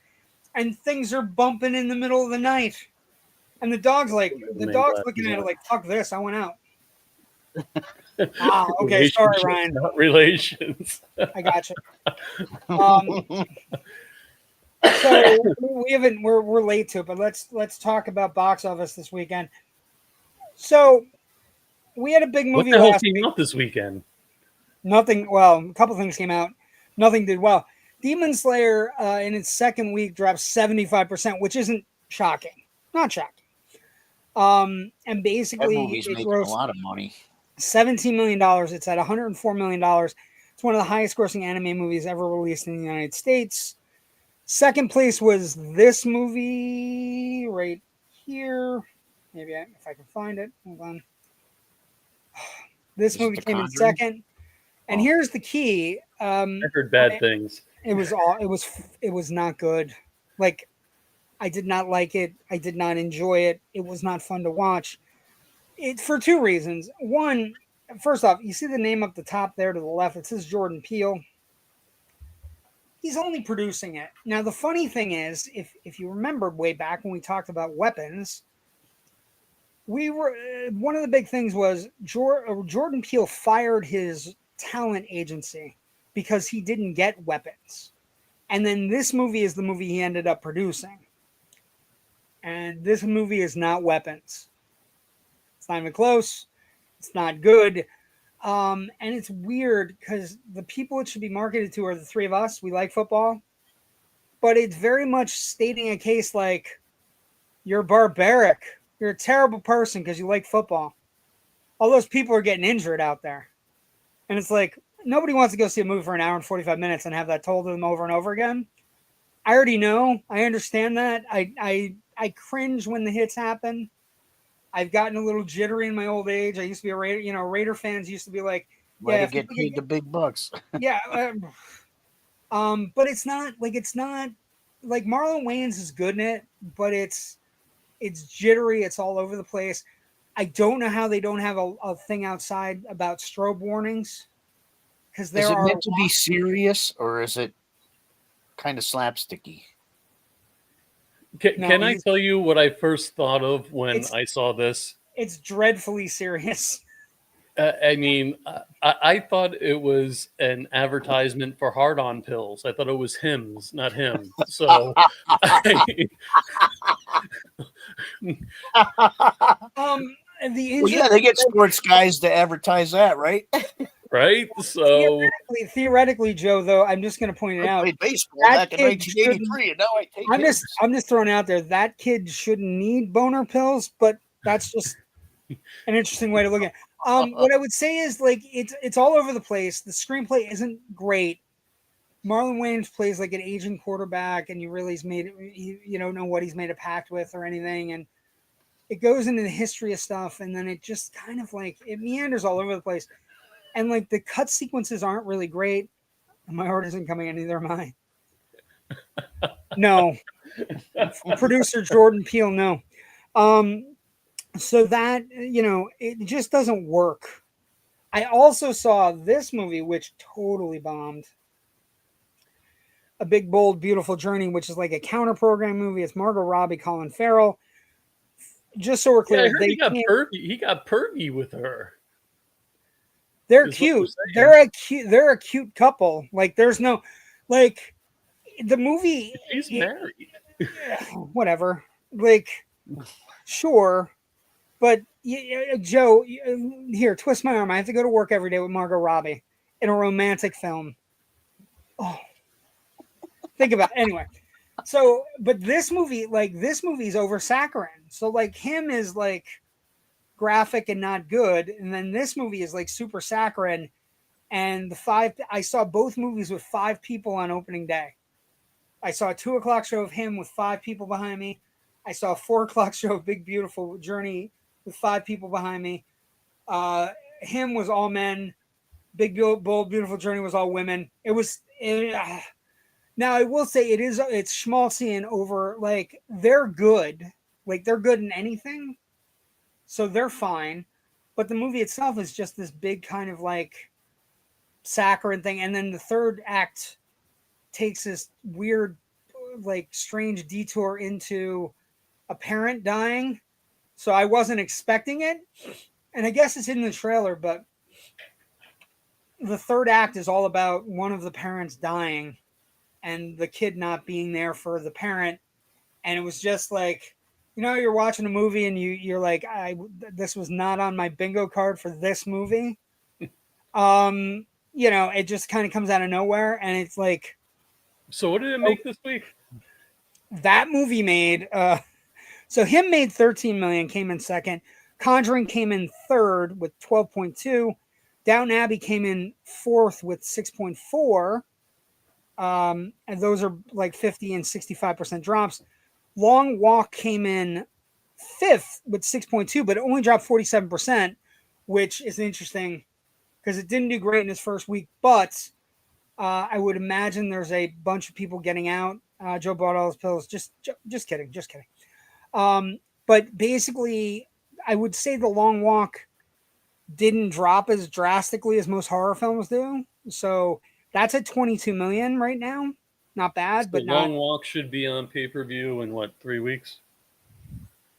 and things are bumping in the middle of the night, and the dog's looking at it like, "Fuck this! I went out." Okay, sorry, Ryan. Not relations. I got you. So we haven't. We're late to it, but let's talk about box office this weekend. So we had a big What movie the hell last came week. out this weekend? Nothing. Well, a couple things came out. Nothing did well. Demon Slayer in its second week dropped 75%, which isn't shocking. Not shocking. And That basically movie's it making a grossed lot of money. $17 million. It's at $104 million. It's one of the highest grossing anime movies ever released in the United States. Second place was this movie right here. Maybe if I can find it. Hold on. This Is it movie The came in Conjuring? second. And Oh. here's the key. I heard bad things. It was not good. Like, I did not like it. I did not enjoy it. It was not fun to watch. It for two reasons. One, first off, you see the name up the top there to the left. It says Jordan Peele. He's only producing it. Now the funny thing is, if you remember way back when we talked about weapons, we were one of the big things was Jordan Peele fired his talent agency because he didn't get weapons. And then this movie is the movie he ended up producing. And this movie is not Weapons. It's not even close. It's not good. And it's weird because the people it should be marketed to are the three of us. We like football. But it's very much stating a case like, you're barbaric. You're a terrible person because you like football. All those people are getting injured out there. And it's like, nobody wants to go see a movie for an hour and 45 minutes and have that told to them over and over again. I already know. I understand that. I cringe when the hits happen. I've gotten a little jittery in my old age. I used to be a Raider. You know, Raider fans used to be like, Way yeah, to get paid the big bucks. yeah. But it's not like Marlon Wayans is good in it, but it's jittery. It's all over the place. I don't know how they don't have a thing outside about strobe warnings because there Is it are. meant to be serious or is it kind of slapsticky? Can I tell you what I first thought of when I saw this? It's dreadfully serious. I mean, I thought it was an advertisement for hard-on pills. I thought it was Hims, not him. So, The well, yeah, they get sports guys to advertise that, right? Right. So theoretically, Joe, though, I'm just going to point it I out. played baseball back in 1983, and now I take. I'm just throwing it out there. That kid shouldn't need boner pills, but that's just an interesting way to look at it. What I would say is like it's all over the place. The screenplay isn't great. Marlon Wayans plays like an aging quarterback, and you really you don't know what he's made a pact with or anything, and it goes into the history of stuff, and then it just kind of like it meanders all over the place, and like the cut sequences aren't really great. My heart isn't coming in, neither am I. No, producer Jordan Peele, no. So that it just doesn't work. I also saw this movie, which totally bombed. A Big, Bold, Beautiful Journey, which is like a counter program movie. It's Margot Robbie, Colin Farrell. Just so we're clear, I heard he got pervy with her. They're cute. They're a cute couple. Like there's no, like, the movie. She's married. Whatever. Like, sure, but Joe, here, twist my arm. I have to go to work every day with Margot Robbie in a romantic film. Oh, think about it. Anyway. So, but this movie is over saccharine. So, like, him is like graphic and not good, and then this movie is like super saccharine. And I saw both movies with 5 people on opening day. I saw a 2:00 show of him with 5 people behind me. I saw a 4:00 show of Big Beautiful Journey with 5 people behind me. Him was all men. Big Bold Beautiful Journey was all women. Now I will say it's schmaltzy and over, like they're good. Like they're good in anything. So they're fine. But the movie itself is just this big kind of like saccharine thing. And then the third act takes this weird, like strange detour into a parent dying. So I wasn't expecting it. And I guess it's in the trailer, but the third act is all about one of the parents dying. and the kid not being there for the parent. And it was just like, you're watching a movie and you're like, this was not on my bingo card for this movie. It just kind of comes out of nowhere, and it's like. So what did it make this week? That movie made so him made 13 million, came in second. Conjuring came in third with 12.2. Downton Abbey came in fourth with 6.4. And those are like 50 and 65% drops. Long Walk came in fifth with 6.2, but it only dropped 47%, which is interesting because it didn't do great in its first week. But I would imagine there's a bunch of people getting out. Joe bought all his pills. Just kidding. But basically, I would say The Long Walk didn't drop as drastically as most horror films do. So that's at 22 million right now. Not bad, but Long Walk should be on pay-per-view in 3 weeks?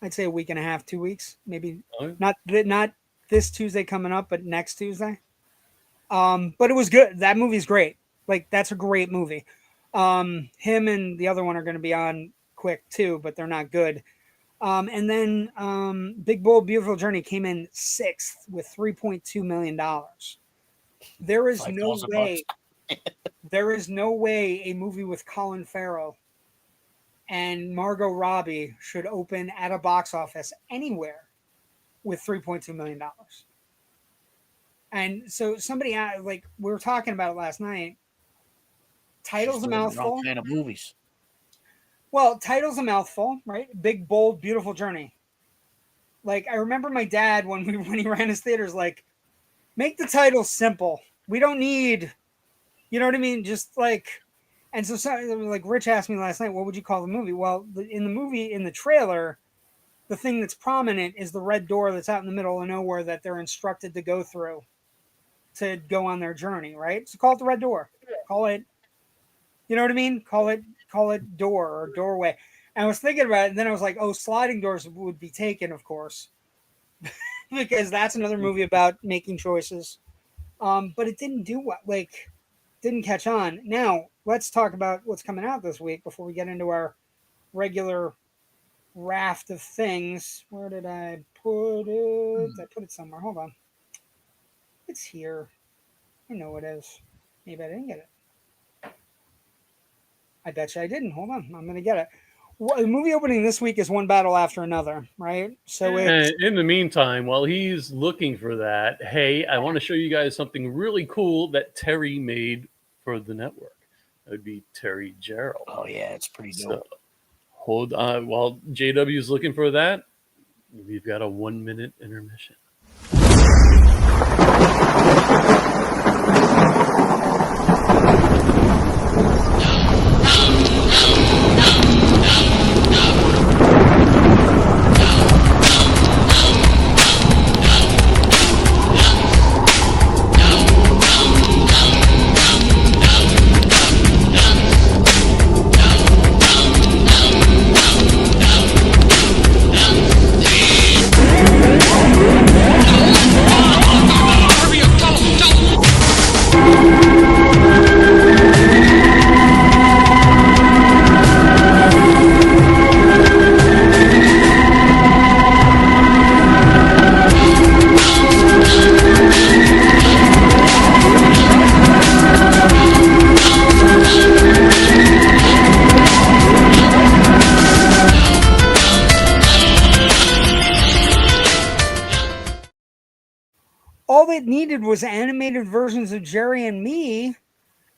I'd say a week and a half, 2 weeks, maybe. Oh. Not this Tuesday coming up, but next Tuesday. But it was good. That movie's great. Like, that's a great movie. Him and the other one are going to be on quick too, but they're not good. And then Big Bold Beautiful Journey came in sixth with $3.2 million. There is no way. There is no way a movie with Colin Farrell and Margot Robbie should open at a box office anywhere with $3.2 million. And so somebody, like, we were talking about it last night. Title's a mouthful. Kind of movies. Well, title's a mouthful, right? Big, bold, beautiful journey. Like, I remember my dad when he ran his theaters, like, make the title simple. We don't need, you know what I mean? Just like, and so like Rich asked me last night, what would you call the movie? Well, in the trailer, the thing that's prominent is the red door that's out in the middle of nowhere that they're instructed to go through to go on their journey, right? So call it the red door. Call it, you know what I mean? Call it door or doorway. And I was thinking about it, and then I was like, oh, sliding doors would be taken, of course. Because that's another movie about making choices. But it didn't do what, like, didn't catch on. Now, let's talk about what's coming out this week before we get into our regular raft of things. Where did I put it? I put it somewhere. Hold on. It's here. I know it is. Maybe I didn't get it. I bet you I didn't. Hold on. I'm going to get it. Well, the movie opening this week is One Battle After Another, right? So in the meantime, while he's looking for that, hey, I want to show you guys something really cool that Terry made for the network. That would be Terry Gerald. Oh, yeah, it's pretty dope. So, hold on. While JW's looking for that, we've got a 1-minute intermission. all it needed was animated versions of Jerry and me,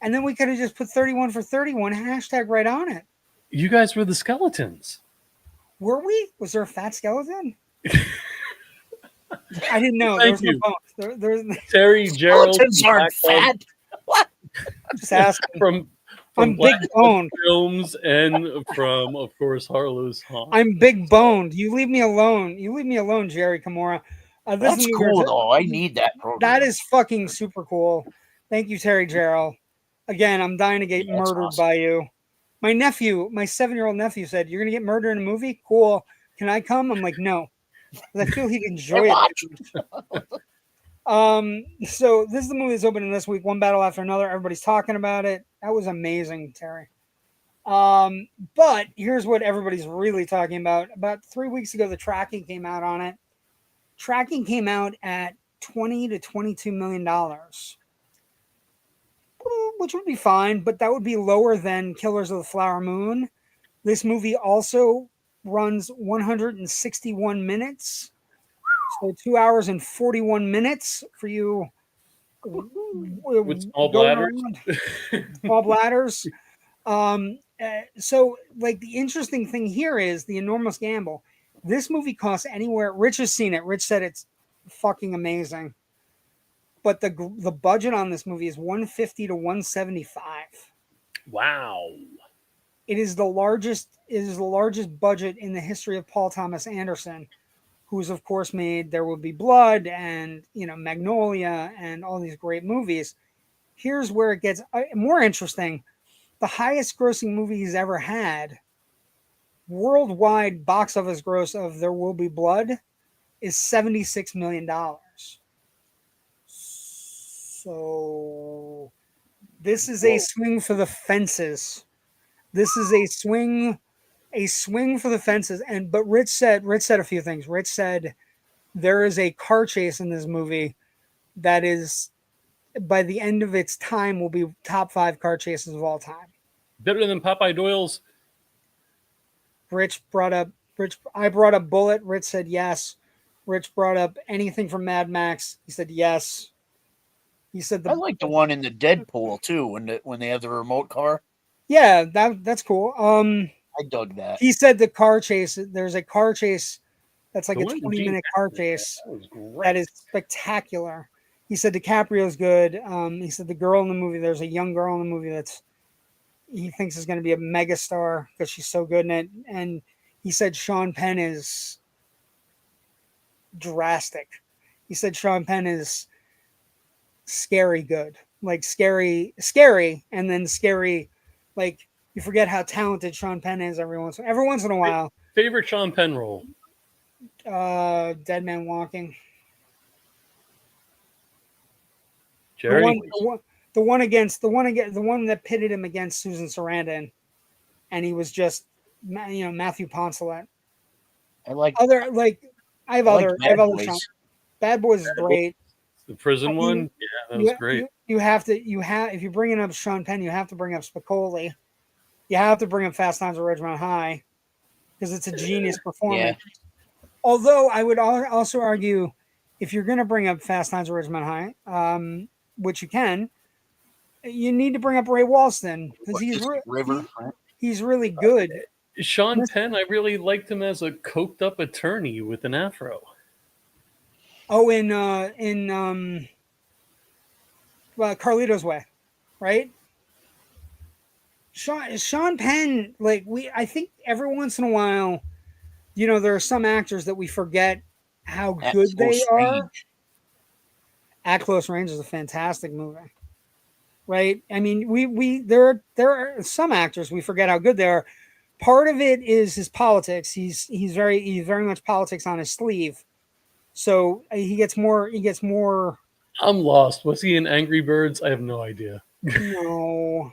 and then we could have just put 31 for 31 hashtag right on it. You guys were the skeletons. Were we? Was there a fat skeleton? I didn't know. Thank There you. was no bones. Terry Gerald Skeletons aren't fat. What? Just asking. from I'm Black big boned. Films and from, of course, Harlow's Haunt. I'm big boned. You leave me alone. You leave me alone, Jerry Kamora. That's cool, though. I need that program. That is fucking super cool. Thank you, Terry Gerald. Again, I'm dying to get murdered awesome. by you. My nephew, my 7-year-old nephew said, "You're going to get murdered in a movie? Cool. Can I come?" I'm like, no. 'Cause I feel he'd enjoy it. So this is the movie that's opening this week. One Battle After Another. Everybody's talking about it. That was amazing, Terry. But here's what everybody's really talking about. About 3 weeks ago, the tracking came out on it. Tracking came out at $20 to $22 million, which would be fine, but that would be lower than Killers of the Flower Moon. This movie also runs 161 minutes, so 2 hours and 41 minutes for you with small bladders. Small bladders. So, like, the interesting thing here is The Enormous Gamble. This movie costs anywhere. Rich has seen it. Rich said it's fucking amazing. But the budget on this movie is 150 to 175. Wow. It is the largest. It is the largest budget in the history of Paul Thomas Anderson, who's of course made There Will Be Blood and Magnolia and all these great movies. Here's where it gets more interesting. The highest grossing movie he's ever had, worldwide box office gross of There Will Be Blood, is $76 million. So this is a swing for the fences. This is a swing for the fences. But Rich said a few things. Rich said there is a car chase in this movie that is, by the end of its time, will be top 5 car chases of all time. Better than Popeye Doyle's. I brought up Bullet. Rich said yes. Rich brought up anything from Mad Max. He said yes. He said I like the one in the Deadpool too, when they have the remote car. Yeah, that's cool. I dug that. He said the car chase. There's a car chase that's like The a one 20-minute car chase That was great. that is spectacular. He said DiCaprio's good. He said the girl in the movie. There's a young girl in the movie he thinks is going to be a megastar because she's so good in it. And he said Sean Penn is drastic. He said Sean Penn is scary good, like scary, and then scary. Like, you forget how talented Sean Penn is every once in a while. Favorite Sean Penn role? Dead Man Walking. Jerry? The one that pitted him against Susan Sarandon, and he was just, Matthew Poncelet. I have other Sean. Bad Boys is great. The prison one? Yeah, that was great. If you're bringing up Sean Penn, you have to bring up Spicoli. You have to bring up Fast Times at Ridgemont High because it's a genius performance. Yeah. Although I would also argue, if you're going to bring up Fast Times at Ridgemont High, which you can, you need to bring up Ray Walston because he's really good. Sean Penn, I really liked him as a coked up attorney with an afro. Oh, in Carlito's Way, right? Sean Penn, I think every once in a while, there are some actors that we forget how good they are. At Close Range is a fantastic movie, right? I mean, there are some actors we forget how good they are. Part of it is his politics. He's very much politics on his sleeve. So he gets more. I'm lost. Was he in Angry Birds? I have no idea. No.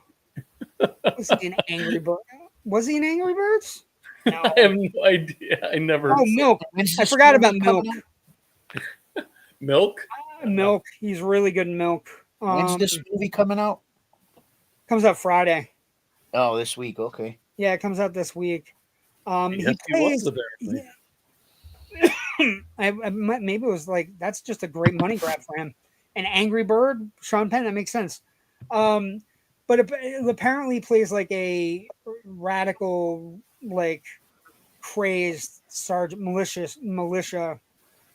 Was he in Angry Birds? Was he in Angry Birds? No. I have no idea. I never. Oh, Milk. I forgot about Milk. Milk? Milk. He's really good in Milk. When's this movie coming out? Comes out Friday. Oh, this week. Okay. Yeah, it comes out this week. He plays. Maybe it was that's just a great money grab for him. An Angry Bird, Sean Penn, that makes sense. But it apparently plays like a radical, crazed sergeant militia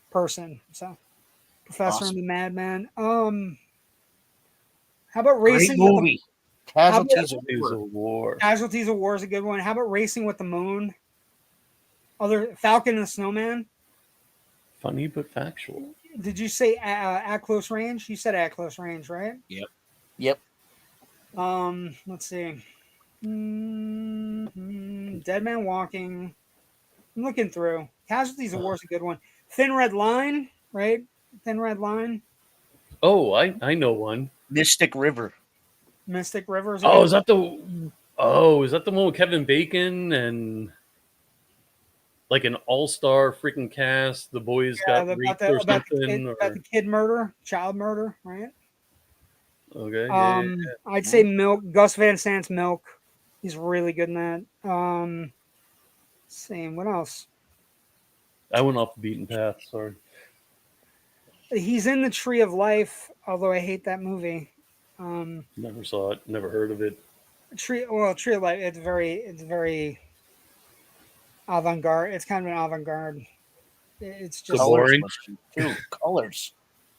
person. So, Professor and the Madman. How about Racing? Great movie. Casualties of War. Casualties of War is a good one. How about Racing with the Moon? Falcon and the Snowman. Funny but factual. Did you say At Close Range? You said At Close Range, right? Yep. Let's see. Dead Man Walking. I'm looking through. Casualties of War is a good one. Thin Red Line, right? Thin Red Line. Oh, I know one. Mystic River. Mystic River. Oh, is that the Oh, is that the one with Kevin Bacon and like an all-star freaking cast? The boys got raped or something? About the kid murder, child murder, right? Okay. Yeah. I'd say Milk. Gus Van Sant's Milk. He's really good in that. Same. What else? I went off the beaten path. Sorry. He's in the Tree of Life, although I hate that movie. Never saw it. Never heard of it. Tree of Life. It's very avant-garde. It's kind of an avant-garde. It's just So boring. Colors.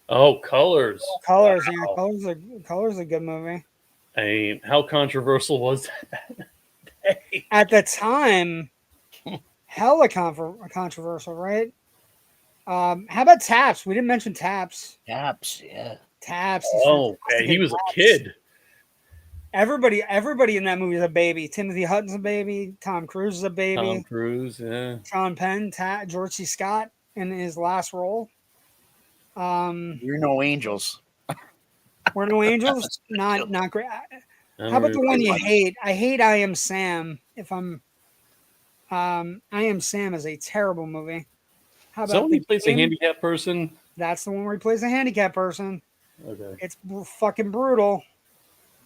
Oh, Colors. Colors. Wow. Yeah, Colors a good movie. I mean, how controversial was that? At the time, hella controversial, right? How about Taps? We didn't mention Taps. Taps, yeah. Taps. Oh, man, he was a kid. Everybody in that movie is a baby. Timothy Hutton's a baby. Tom Cruise is a baby. Tom Cruise, yeah. Sean Penn, George C. Scott in his last role. You're no angels. We're no angels. Not great. How about the one you hate? I hate I Am Sam. I Am Sam is a terrible movie. How about someone who plays a handicapped person? That's the one where he plays a handicapped person. Okay. It's fucking brutal.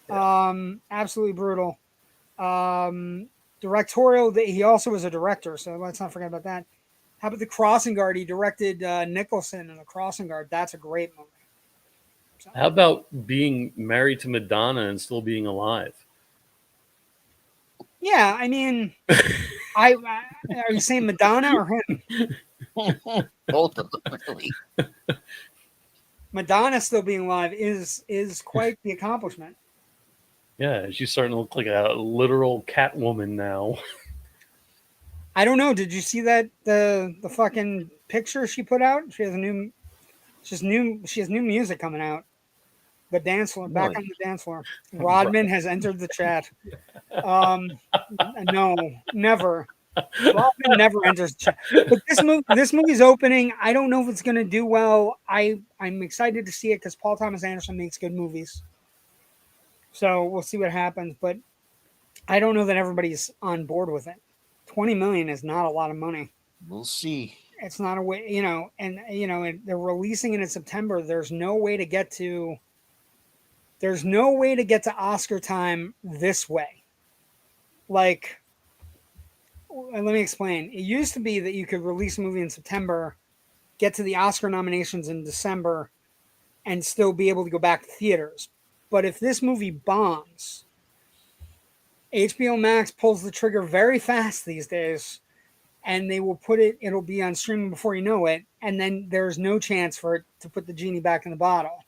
Absolutely brutal. Directorial. He also was a director, so let's not forget about that. How about The Crossing Guard? He directed Nicholson in The Crossing Guard. That's a great movie. So, how about being married to Madonna and still being alive? Yeah, I mean, are you saying Madonna or him? Both of them, really. Madonna still being alive is quite the accomplishment. Yeah, she's starting to look like a literal Catwoman now. I don't know. Did you see that the fucking picture she put out? She has new music coming out. The dance floor, back on the dance floor. Rodman has entered the chat. No, never. Rodman never enters the chat. But this movie's opening. I don't know if it's going to do well. I'm excited to see it because Paul Thomas Anderson makes good movies. So we'll see what happens. But I don't know that everybody's on board with it. 20 million is not a lot of money. We'll see. It's not a way, they're releasing it in September. There's no way to get to Oscar time this way. Like, let me explain. It used to be that you could release a movie in September, get to the Oscar nominations in December, and still be able to go back to theaters. But if this movie bombs, HBO Max pulls the trigger very fast these days, and they will it'll be on streaming before you know it, and then there's no chance for it to put the genie back in the bottle.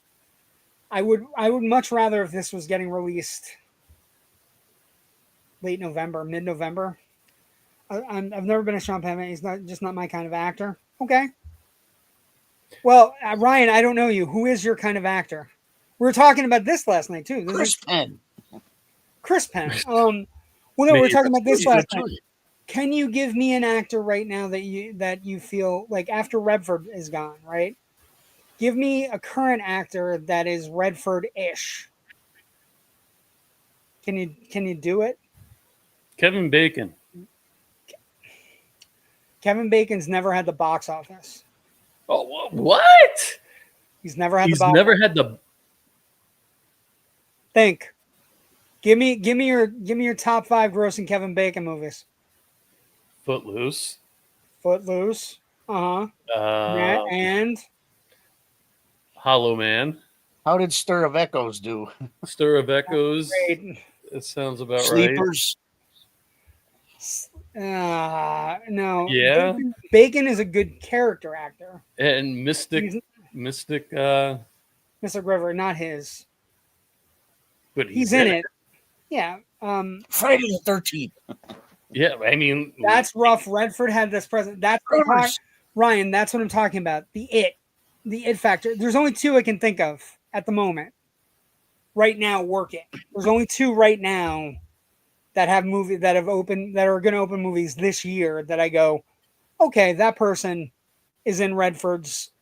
I would much rather if this was getting released late November, mid-November. I've never been a Sean Penn fan. He's just not my kind of actor. Okay. Well, Ryan, I don't know you. Who is your kind of actor? We were talking about this last night too. Chris Penn. Chris Penn. Well, no, we were talking about this last night. Can you give me an actor right now that you feel like after Redford is gone, right? Give me a current actor that is Redford-ish. Can you do it? Kevin Bacon. Kevin Bacon's never had the box office. Oh, what? He's never had He's the box never office. had the. Think. Give me your top 5 grossing Kevin Bacon movies. Footloose. Uh-huh. And Hollow Man. How did Stir of Echoes do? Stir of Echoes. Great. It sounds about Sleepers. No. Yeah. Bacon is a good character actor. And Mystic. Mr. River, not his. But he's in it. Yeah. Friday the 13th. Yeah, I mean that's rough. Redford had this present. Ryan, that's what I'm talking about. The it factor. There's only 2 I can think of at the moment. Right now, working. There's only 2 right now that have movies that are going to open movies this year that I go, okay, that person is in Redford's,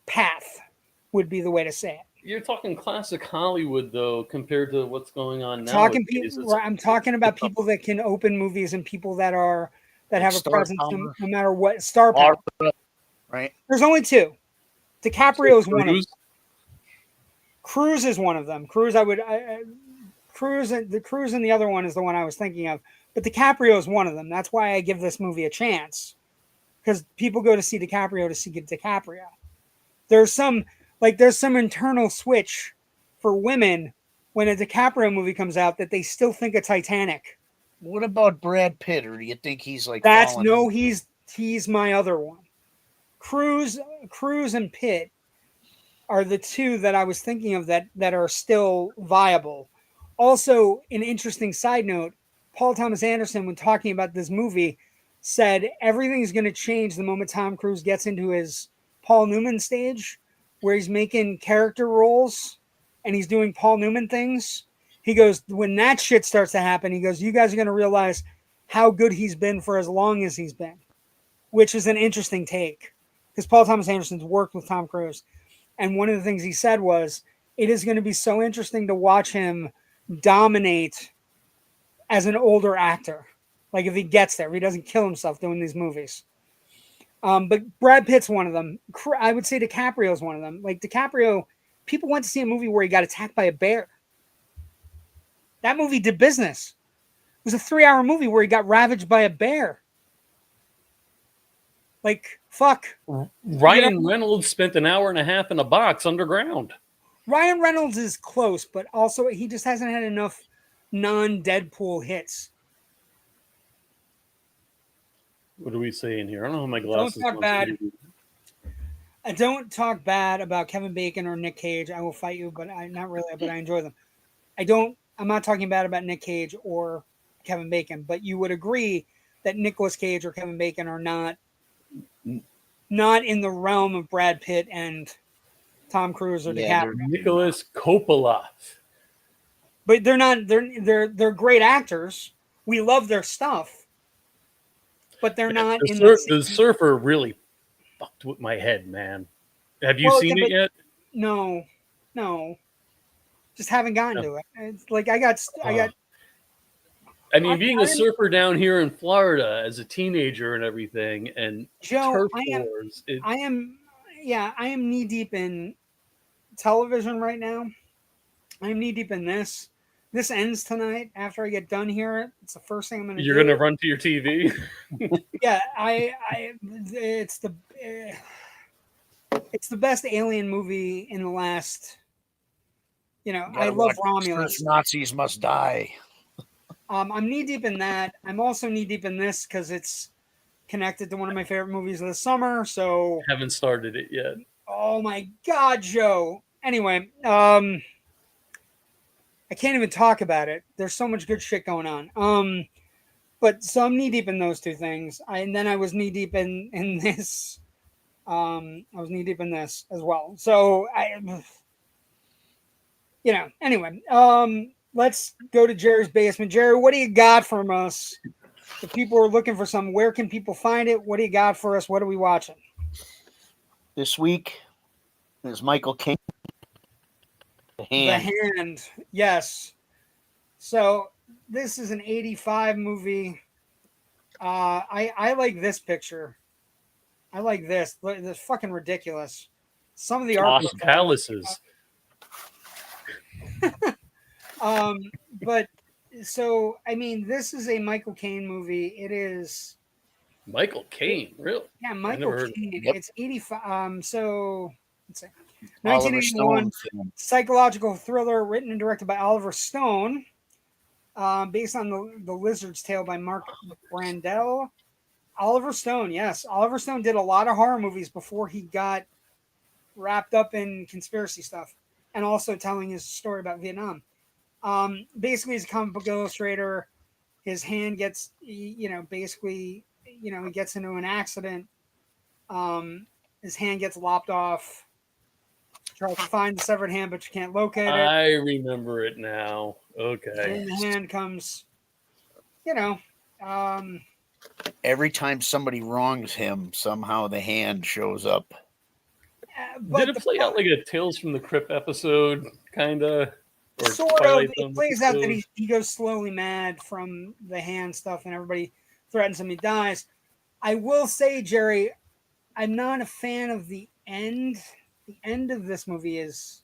path would be the way to say it. You're talking classic Hollywood, though, compared to what's going on now. I'm talking about people that can open movies and people that have a presence no matter what. Star power. Right. There's only two. DiCaprio is one of them. Cruise is one of them. Cruise and the other one is the one I was thinking of. But DiCaprio is one of them. That's why I give this movie a chance. Because people go to see DiCaprio to see DiCaprio. There's some internal switch for women when a DiCaprio movie comes out that they still think of Titanic. What about Brad Pitt? Or do you think he's like he's my other one. Cruise and Pitt are the two that I was thinking of that are still viable. Also, an interesting side note, Paul Thomas Anderson, when talking about this movie, said everything's going to change the moment Tom Cruise gets into his Paul Newman stage, where he's making character roles and he's doing Paul Newman things. He goes, when that shit starts to happen, he goes, you guys are going to realize how good he's been for as long as he's been, which is an interesting take because Paul Thomas Anderson's worked with Tom Cruise. And one of the things he said was, it is going to be so interesting to watch him dominate as an older actor. Like if he gets there, if he doesn't kill himself doing these movies. But Brad Pitt's one of them. I would say DiCaprio's one of them. Like DiCaprio, people went to see a movie where he got attacked by a bear. That movie did business. It was a 3-hour movie where he got ravaged by a bear. Like, fuck. Ryan Reynolds spent an hour and a half in a box underground. Ryan Reynolds is close, but also he just hasn't had enough non-Deadpool hits. What are we saying here? I don't know how my glasses. Don't talk bad. I don't talk bad about Kevin Bacon or Nick Cage. I will fight you, but not really. But I enjoy them. I'm not talking bad about Nick Cage or Kevin Bacon, but you would agree that Nicolas Cage or Kevin Bacon are not in the realm of Brad Pitt and Tom Cruise or DiCaprio. Nicholas Coppola. But they're not. They're great actors. We love their stuff, but they're not. The Surfer really fucked with my head, man. Have you seen it yet? No. Just haven't gotten to it. It's like I got. I mean, being a surfer down here in Florida as a teenager and everything, and Joe, turf wars. I am knee deep in television right now. I'm knee deep in this. This ends tonight. After I get done here, it's the first thing I'm going to do. You're going to run to your TV? Yeah, it's the best alien movie in the last. I love Romulus. Nazis must die. I'm knee deep in that. I'm also knee deep in this because it's connected to one of my favorite movies of the summer. So haven't started it yet. Oh my God, Joe. Anyway, I can't even talk about it. There's so much good shit going on. But so I'm knee deep in those two things. And then I was knee deep in this. I was knee deep in this as well. So anyway, let's go to Jerry's basement. Jerry, what do you got from us? If people are looking for something, where can people find it? What do you got for us? What are we watching? This week is Michael Caine. The Hand. Yes. So this is an 85 movie. I like this picture. I like this. This fucking ridiculous. Some of the art palaces. But so I mean, this is a Michael Caine movie. It is Michael Caine, really? Yeah, Michael Caine. Yep. It's 85. So let's see. 1981 psychological thriller written and directed by Oliver Stone, based on the Lizard's Tale by Mark Brandel. Oliver Stone, yes. Oliver Stone did a lot of horror movies before he got wrapped up in conspiracy stuff and also telling his story about Vietnam. Basically, he's a comic book illustrator. His hand gets, he gets into an accident. His hand gets lopped off. Tries to find the severed hand, but you can't locate it. I remember it now. Okay. And the hand comes, every time somebody wrongs him, somehow the hand shows up. But Did it play out like a Tales from the Crypt episode, kind of? Sort of. It plays out that he goes slowly mad from the hand stuff, and everybody threatens him. He dies. I will say, Jerry, I'm not a fan of the end. The end of this movie is.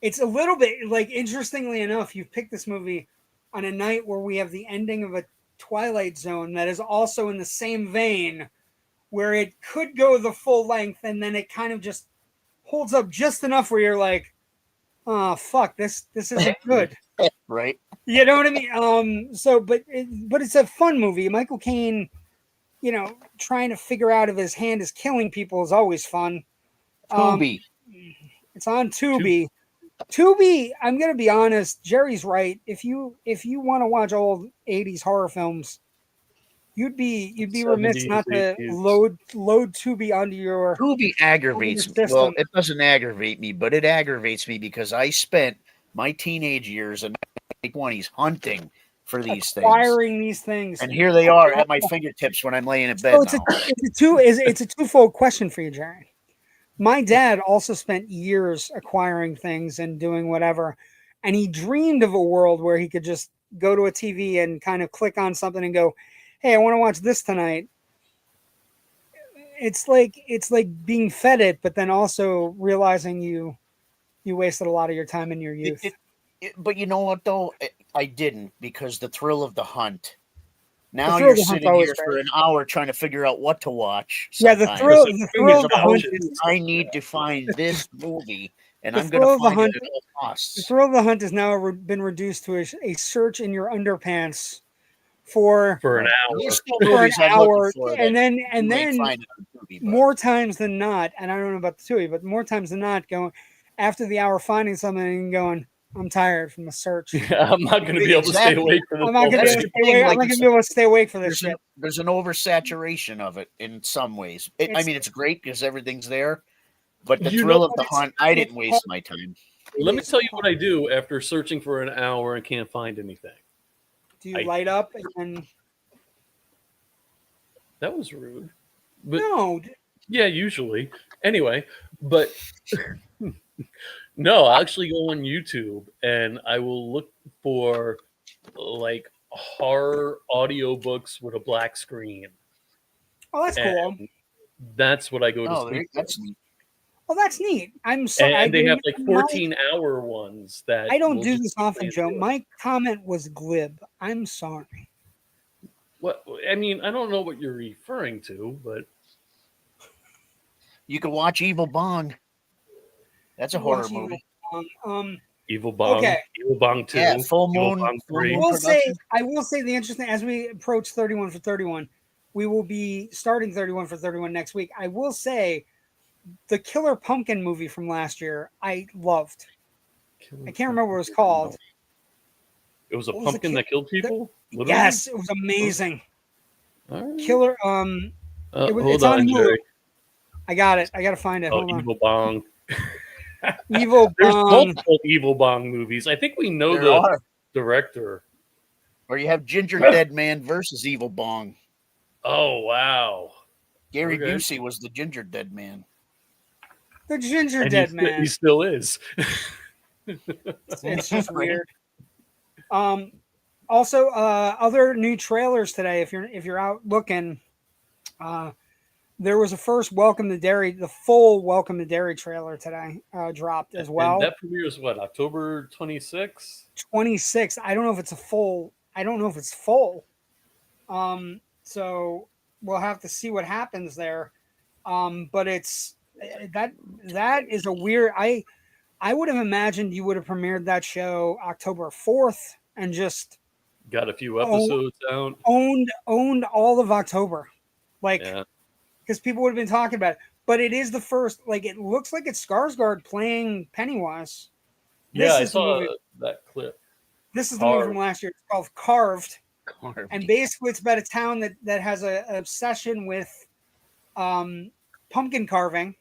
It's a little bit like, interestingly enough, you've picked this movie on a night where we have the ending of a Twilight Zone that is also in the same vein, where it could go the full length, and then it kind of just holds up just enough where you're like, oh fuck, this isn't good. Right. You know what I mean? But it's a fun movie. Michael Caine, trying to figure out if his hand is killing people is always fun. Tubi. It's on Tubi. Tubi, I'm gonna be honest, Jerry's right. If you want to watch old 80s horror films, you'd be remiss not to load Tubi onto your. Tubi aggravates me. Well, it doesn't aggravate me, but it aggravates me because I spent my teenage years and my 20s hunting for these acquiring these things, and here they are at my fingertips when I'm laying in bed. So it's a twofold question for you, Jerry. My dad also spent years acquiring things and doing whatever, and he dreamed of a world where he could just go to a TV and kind of click on something and go, hey, I want to watch this tonight. It's like being fed it, but then also realizing you wasted a lot of your time in your youth. But you know what, though? I didn't, because the thrill of the hunt. Now you're sitting here for an hour trying to figure out what to watch. Yeah, the thrill of the hunt is, I need to find this movie, and I'm going to find it at all costs. The thrill of the hunt has now been reduced to a search in your underpants for an hour. And then more times than not, and I don't know about the two of you, but more times than not, going after the hour finding something and going, I'm tired from the search. Yeah, I'm not going to be able to stay awake for this. I'm not going to be able to stay awake for this shit. There's an oversaturation of it in some ways. It's great because everything's there, but the thrill of the hunt, I didn't waste my time. Let me tell you what I do after searching for an hour and can't find anything. Do you light up and? That was rude. But, no. Yeah, usually. Anyway, but. No, I actually go on YouTube and I will look for like horror audiobooks with a black screen. Oh, that's cool. That's what I go to sleep. That's neat. Oh, that's neat. I'm sorry. And they have like 14-hour ones that I don't do this often, Joe. My comment was glib. I'm sorry. What? I mean, I don't know what you're referring to, but you can watch Evil Bong. That's a horror movie. Evil Bong. Okay. Evil Bong 2. Yeah, Full Moon. I will say the interesting, as we approach 31 for 31, we will be starting 31 for 31 next week. I will say the Killer Pumpkin movie from last year, I loved. I can't remember what it was called. It was a pumpkin that killed people? Yes, it was amazing. Right. Killer, it's on Hulu. I got it. I got to find it. Hold on. Evil Bong. Evil There's Bong. multiple Evil Bong movies. I think we know the director. Or you have Ginger Dead Man versus Evil Bong. Oh, wow. Gary Busey was the Ginger Dead Man. The Ginger Dead Man. He still is. It's just weird. Also, other new trailers today. If you're out looking, there was a first the full Welcome to Derry trailer today dropped as well. And that premieres what, October 26th? 26th. I don't know if it's full. So we'll have to see what happens there. But it's that is a weird. I would have imagined you would have premiered that show October 4th and just got a few episodes out. Owned all of October, because people would have been talking about it. But it is the first. Like, it looks like it's Skarsgård playing Pennywise. Yeah, I saw that clip. This is the movie from last year. It's called Carved. And basically, it's about a town that has an obsession with pumpkin carving,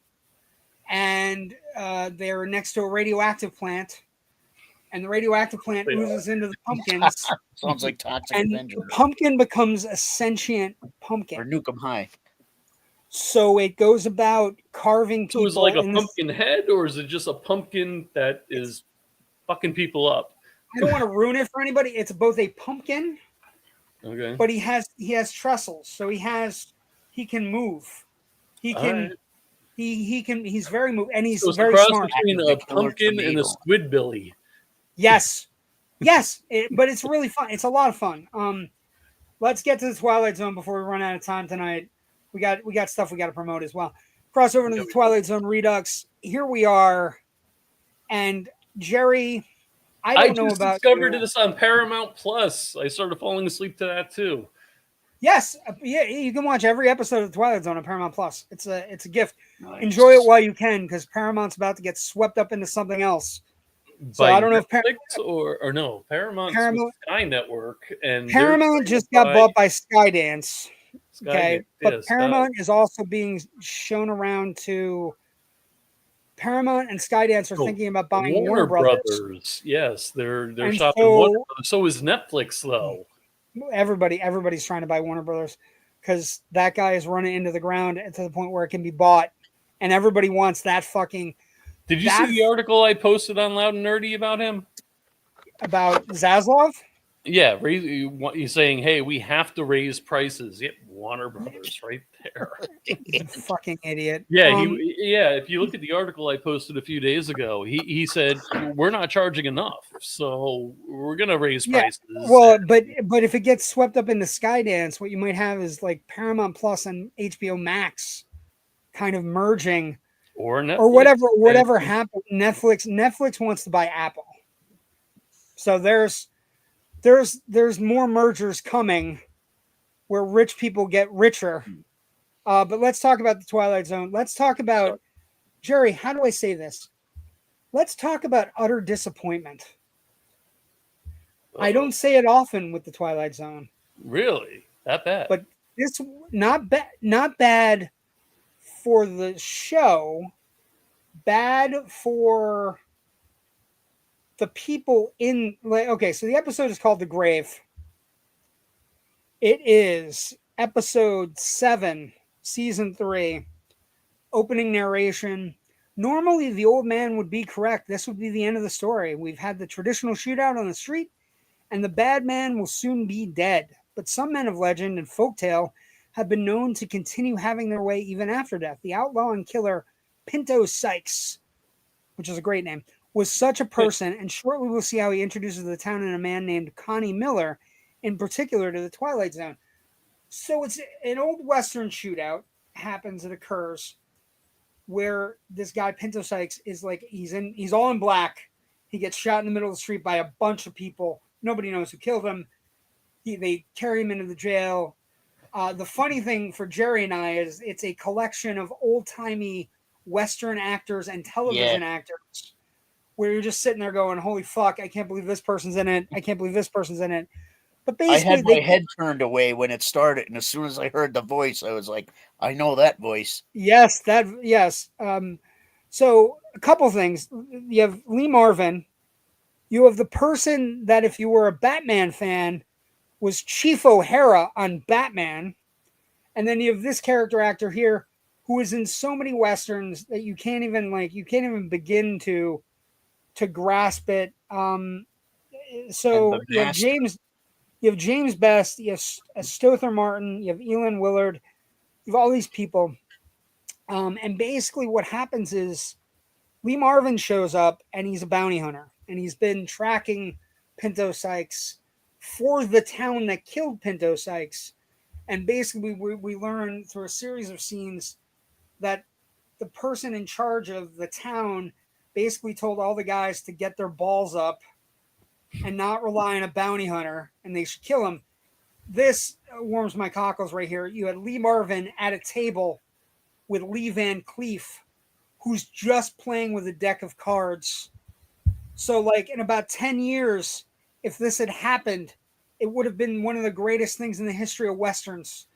and they're next to a radioactive plant, and the radioactive plant oozes into the pumpkins. Sounds like Toxic and Avenger. The pumpkin becomes a sentient pumpkin. Or Nukem High. So it goes about carving people. So is it like a in pumpkin head, or is it just a pumpkin that is fucking people up? I don't want to ruin it for anybody. It's both a pumpkin, Okay. but he has trestles, so he can move. He All can right. he's very move, and he's So it's a very cross smart. between The a killer pumpkin and a tomato. squidbilly. Yes, but it's really fun. It's a lot of fun. Let's get to the Twilight Zone before we run out of time tonight. We got stuff we got to promote as well. Cross over to the Twilight Zone Redux. Here we are, and Jerry, I don't know just about discovered you. this on Paramount Plus. I started falling asleep to that too. Yes, yeah, you can watch every episode of Twilight Zone on Paramount Plus. It's a gift. Nice. Enjoy it while you can, because Paramount's about to get swept up into something else. So By I don't know if Netflix or no, Paramount's with Sky Network, and Paramount just got bought by Skydance. Okay, but Paramount is also being shown around to. Paramount and Skydance are thinking about buying Warner Brothers. Yes, they're And shopping Warner Brothers. So is Netflix though. Everybody's trying to buy Warner Brothers because that guy is running into the ground to the point where it can be bought, and everybody wants that fucking. Did you see the article I posted on Loud and Nerdy about him? About Zaslav? Yeah, he's saying, "Hey, we have to raise prices." Yep, Warner Brothers, right there. He's a fucking idiot. Yeah, if you look at the article I posted a few days ago, he said we're not charging enough, so we're gonna raise prices. Well, but if it gets swept up into Skydance, what you might have is like Paramount Plus and HBO Max kind of merging, or Netflix, or whatever happened. Netflix wants to buy Apple, so there's more mergers coming where rich people get richer. But let's talk about the Twilight Zone. Let's talk about, Jerry, how do I say this? Let's talk about utter disappointment. I don't say it often with the Twilight Zone. Really? That bad? But this not bad for the show, bad for the people in, like, okay, so the episode is called The Grave. It is episode 7, season 3, opening narration. Normally the old man would be correct. This would be the end of the story. We've had the traditional shootout on the street, and the bad man will soon be dead. But some men of legend and folktale have been known to continue having their way even after death. The outlaw and killer Pinto Sykes, which is a great name, was such a person, and shortly we'll see how he introduces the town and a man named Connie Miller, in particular, to the Twilight Zone. So it's an old Western shootout it occurs, where this guy Pinto Sykes is like, he's all in black. He gets shot in the middle of the street by a bunch of people. Nobody knows who killed him. They carry him into the jail. The funny thing for Jerry and I is it's a collection of old-timey Western actors and television actors, where you're just sitting there going, holy fuck, I can't believe this person's in it. I can't believe this person's in it. But basically, I had my head turned away when it started, and as soon as I heard the voice, I was like, I know that voice. Yes. So a couple things. You have Lee Marvin. You have the person that, if you were a Batman fan, was Chief O'Hara on Batman. And then you have this character actor here who is in so many Westerns that you can't even begin to grasp it. So you have James Best, you have Stother Martin, you have Elin Willard, you have all these people. And basically what happens is Lee Marvin shows up, and he's a bounty hunter, and he's been tracking Pinto Sykes for the town that killed Pinto Sykes. And basically we learn through a series of scenes that the person in charge of the town basically told all the guys to get their balls up and not rely on a bounty hunter, and they should kill him. This warms my cockles right here. You had Lee Marvin at a table with Lee Van Cleef, who's just playing with a deck of cards. So, like, in about 10 years, if this had happened, it would have been one of the greatest things in the history of Westerns.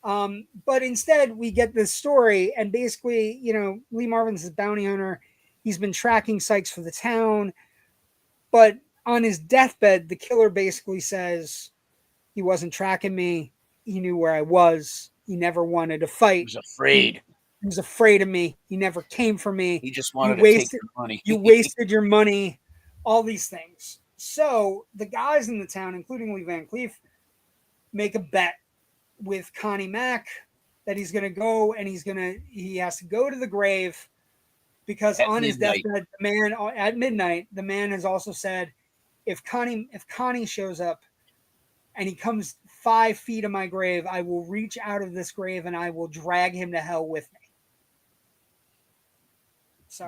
But instead, we get this story, and basically, Lee Marvin's a bounty hunter. He's been tracking Sykes for the town, but on his deathbed, the killer basically says, he wasn't tracking me. He knew where I was. He never wanted to fight. He was afraid. He was afraid of me. He never came for me. He just wanted to take your money. You wasted your money. All these things. So the guys in the town, including Lee Van Cleef, make a bet with Connie Mack that he's going to go and he has to go to the grave because At on his midnight. deathbed, at midnight, the man has also said, if Connie shows up and he comes 5 feet of my grave, I will reach out of this grave and I will drag him to hell with me. So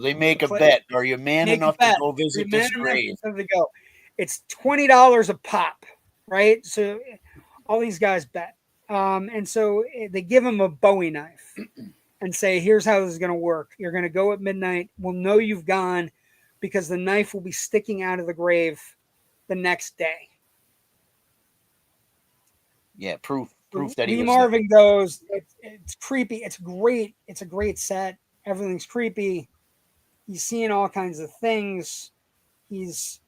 they make a bet. Are you man enough to go visit this grave? To go. It's $20 a pop, right? So all these guys bet. And so they give him a Bowie knife and say, here's how this is going to work. You're going to go at midnight. We'll know you've gone because the knife will be sticking out of the grave the next day. Yeah, proof that he Lee was Marvin goes, it's creepy. It's great. It's a great set. Everything's creepy. He's seeing all kinds of things. He's,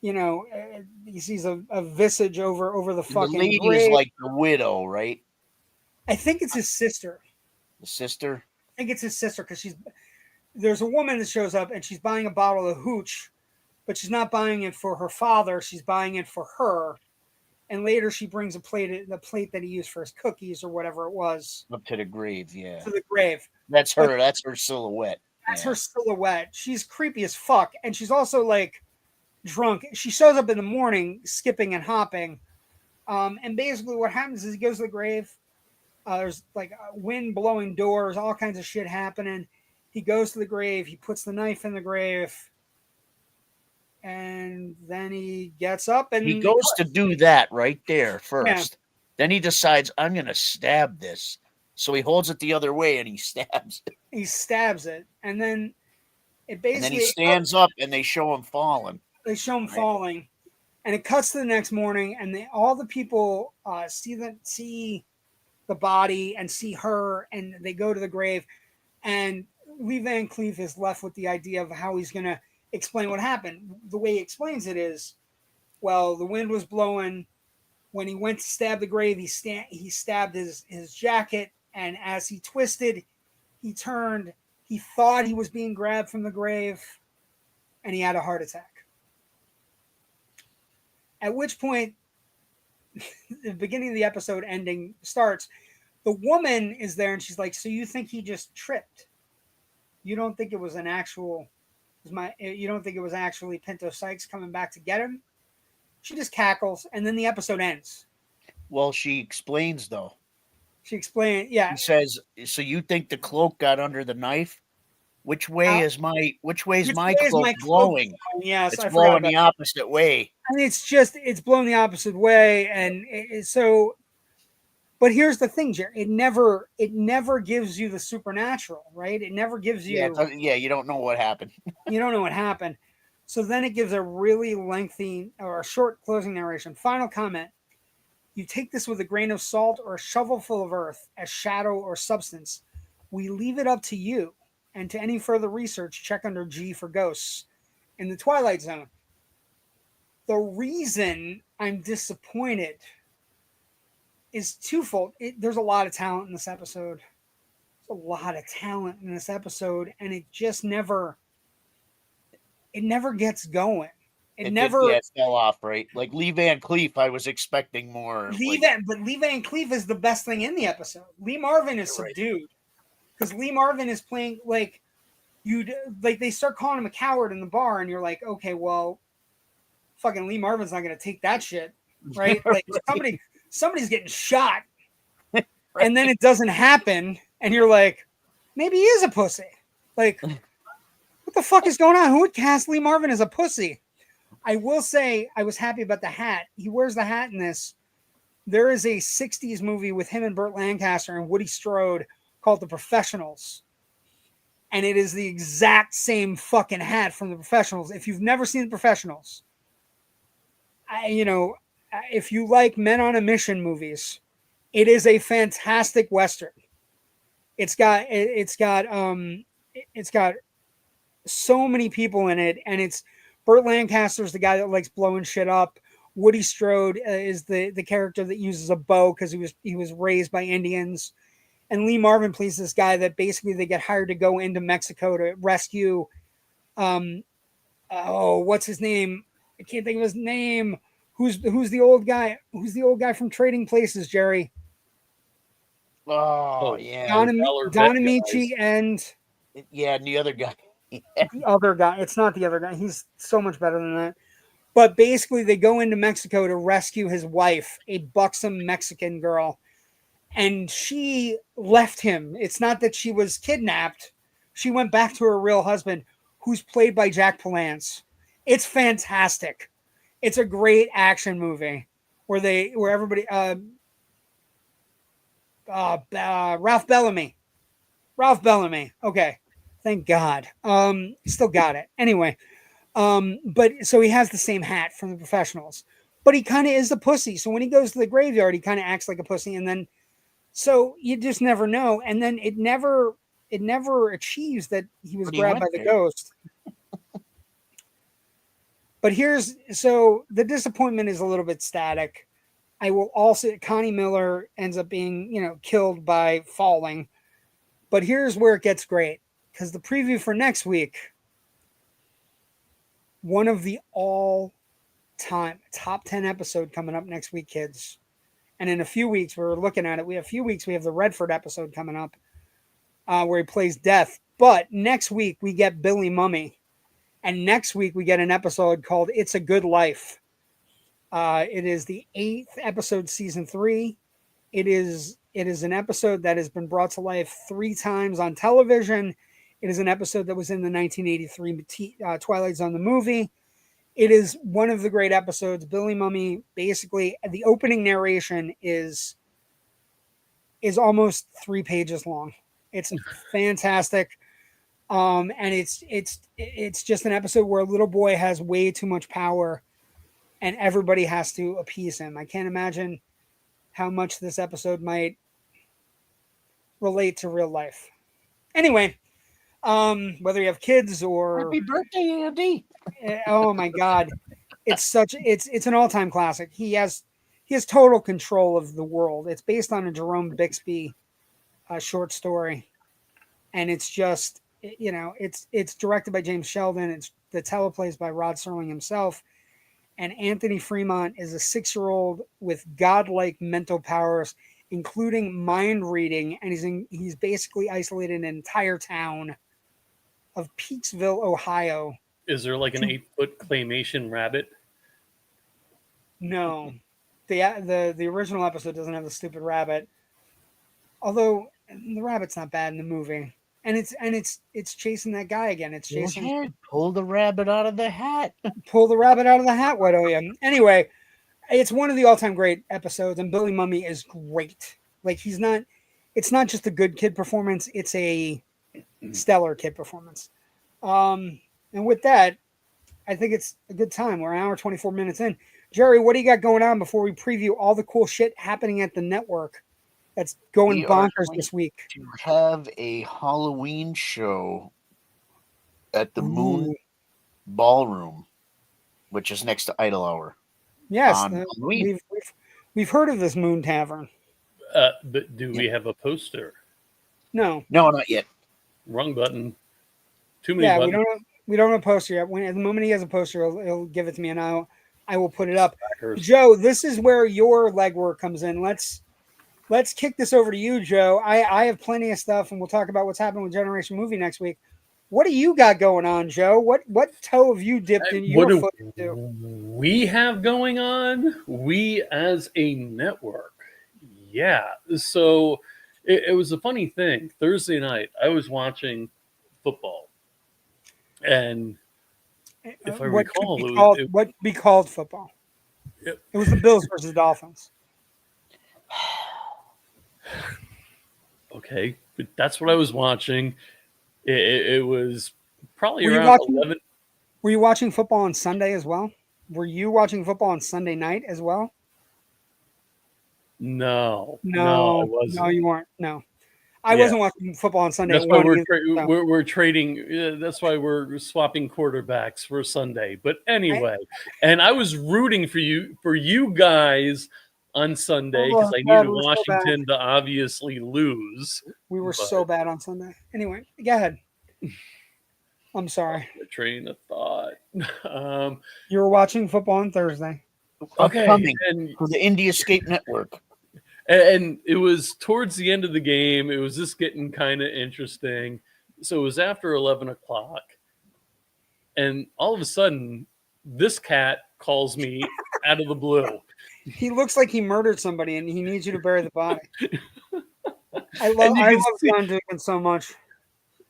he sees a visage over the fucking lady grave. is like the widow, right? I think it's his sister. The sister? I think it's his sister because there's a woman that shows up and she's buying a bottle of hooch, but she's not buying it for her father. She's buying it for her. And later she brings the plate that he used for his cookies or whatever it was. Up to the grave, yeah. To the grave. That's her. That's her silhouette. That's her silhouette. She's creepy as fuck. And she's also like drunk. She shows up in the morning skipping and hopping. And basically what happens is he goes to the grave. There's like wind blowing doors, all kinds of shit happening. He goes to the grave. He puts the knife in the grave. And then he gets up and he goes to do that right there first. Yeah. Then he decides, I'm going to stab this. So he holds it the other way and he stabs it. He stabs it. And then it basically... And then he stands up and they show him falling. They show him falling. And it cuts to the next morning and all the people see the body and see her and they go to the grave. And Lee Van Cleef is left with the idea of how he's going to explain what happened. The way he explains it is, well, the wind was blowing. When he went to stab the grave, he stabbed his jacket, and as he twisted, he turned. He thought he was being grabbed from the grave, and he had a heart attack. At which point, the beginning of the episode ending starts. The woman is there, and she's like, so you think he just tripped? You don't think it was an actual... You don't think it was actually Pinto Sykes coming back to get him? She just cackles, and then the episode ends. Well, she explains, though. She explained, yeah. She says, so you think the cloak got under the knife? Which way is my cloak blowing? Yes, it's blowing the opposite way. I mean, it's blowing the opposite way, and so... But here's the thing, Jerry. It never gives you the supernatural, right? It never gives you... Yeah, you don't know what happened. You don't know what happened. So then it gives a really lengthy or a short closing narration. Final comment. You take this with a grain of salt or a shovelful of earth as shadow or substance. We leave it up to you. And to any further research, check under G for ghosts in the Twilight Zone. The reason I'm disappointed is twofold. There's a lot of talent in this episode. There's a lot of talent in this episode, and it just never gets going. It fell off, right? Like Lee Van Cleef, I was expecting more. But Lee Van Cleef is the best thing in the episode. Lee Marvin is subdued because Lee Marvin is playing like they start calling him a coward in the bar, and you're like, okay, well, fucking Lee Marvin's not gonna take that shit, right? Like somebody's getting shot, and then it doesn't happen, and you're like, maybe he is a pussy. Like, what the fuck is going on? Who would cast Lee Marvin as a pussy? I will say I was happy about the hat. He wears the hat in this. There is a 60s movie with him and Burt Lancaster and Woody Strode called The Professionals. And it is the exact same fucking hat from The Professionals. If you've never seen The Professionals, if you like men on a mission movies, it is a fantastic Western. It's got so many people in it, and it's Burt Lancaster's the guy that likes blowing shit up. Woody Strode is the character that uses a bow because he was raised by Indians. And Lee Marvin plays this guy that basically they get hired to go into Mexico to rescue. What's his name? I can't think of his name. Who's the old guy? Who's the old guy from Trading Places, Jerry? Oh, yeah. Don Amici and the other guy. the other guy. It's not the other guy. He's so much better than that. But basically, they go into Mexico to rescue his wife, a buxom Mexican girl. And she left him. It's not that she was kidnapped. She went back to her real husband, who's played by Jack Palance. It's fantastic. It's a great action movie where everybody Ralph Bellamy. Okay. Thank God. Still got it. Anyway, but so he has the same hat from The Professionals. But he kind of is a pussy. So when he goes to the graveyard, he kind of acts like a pussy, and then so you just never know. And then it never achieves that he was grabbed by the ghost. But so the disappointment is a little bit static. I will also, Connie Miller ends up being, killed by falling. But here's where it gets great. Because the preview for next week, one of the all-time top 10 episode coming up next week, kids. And in a few weeks, we're looking at it. We have the Redford episode coming up where he plays Death. But next week, we get Billy Mummy. And next week, we get an episode called It's a Good Life. It is the 8th episode, season 3. It is an episode that has been brought to life 3 times on television. It is an episode that was in the 1983 Twilight Zone, the movie. It is one of the great episodes. Billy Mummy, basically, the opening narration is almost 3 pages long. It's fantastic. And it's just an episode where a little boy has way too much power and everybody has to appease him. I can't imagine how much this episode might relate to real life. Anyway, whether you have kids or Happy birthday, Andy. Oh my God. It's an all-time classic. He has total control of the world. It's based on a Jerome Bixby short story. And it's just, it's directed by James Sheldon. The teleplays by Rod Serling himself. And Anthony Fremont is a 6-year-old with godlike mental powers, including mind reading. And he's basically isolated an entire town of Peaksville, Ohio. Is there like an 8-foot claymation rabbit? No. The original episode doesn't have the stupid rabbit. Although the rabbit's not bad in the movie. And it's chasing that guy again. It's chasing. Pull the rabbit out of the hat. Pull the rabbit out of the hat, why don't you? Anyway, it's one of the all-time great episodes, and Billy Mummy is great. Like it's not just a good kid performance, it's a stellar kid performance. And with that, I think it's a good time. We're an hour 24 minutes in. Jerry, what do you got going on before we preview all the cool shit happening at the network that's going bonkers this week? To have a Halloween show at the Moon Ballroom, which is next to Idle Hour. Yes, we've heard of this Moon Tavern. But do we have a poster? No, not yet. Wrong button. Too many buttons. We don't have a poster yet. At the moment he has a poster, he'll give it to me, and I will put it up. Joe, this is where your legwork comes in. Let's kick this over to you, Joe. I have plenty of stuff, and we'll talk about what's happening with Generation Movie next week. What do you got going on, Joe? What toe have you dipped in your foot into? We have going on? We as a network. Yeah. So it was a funny thing. Thursday night, I was watching football. And if I recall, what be called football? It was the Bills versus the Dolphins. Okay, but that's what I was watching. It was probably around 11. Were you watching football on Sunday as well? Were you watching football on Sunday night as well? No, I wasn't. No, you weren't. No, I wasn't watching football on Sunday. That's why so. we're trading. That's why we're swapping quarterbacks for Sunday. But anyway, and I was rooting for you guys on Sunday because I needed Washington to obviously lose. We were so bad on Sunday. Anyway, go ahead. I'm sorry. Train of thought. You were watching football on Thursday. Okay, and for the Indie Escape Network. And it was towards the end of the game. It was just getting kind of interesting. So it was after 11 o'clock. And all of a sudden, this cat calls me out of the blue. He looks like he murdered somebody and he needs you to bury the body. I love John Dugan so much.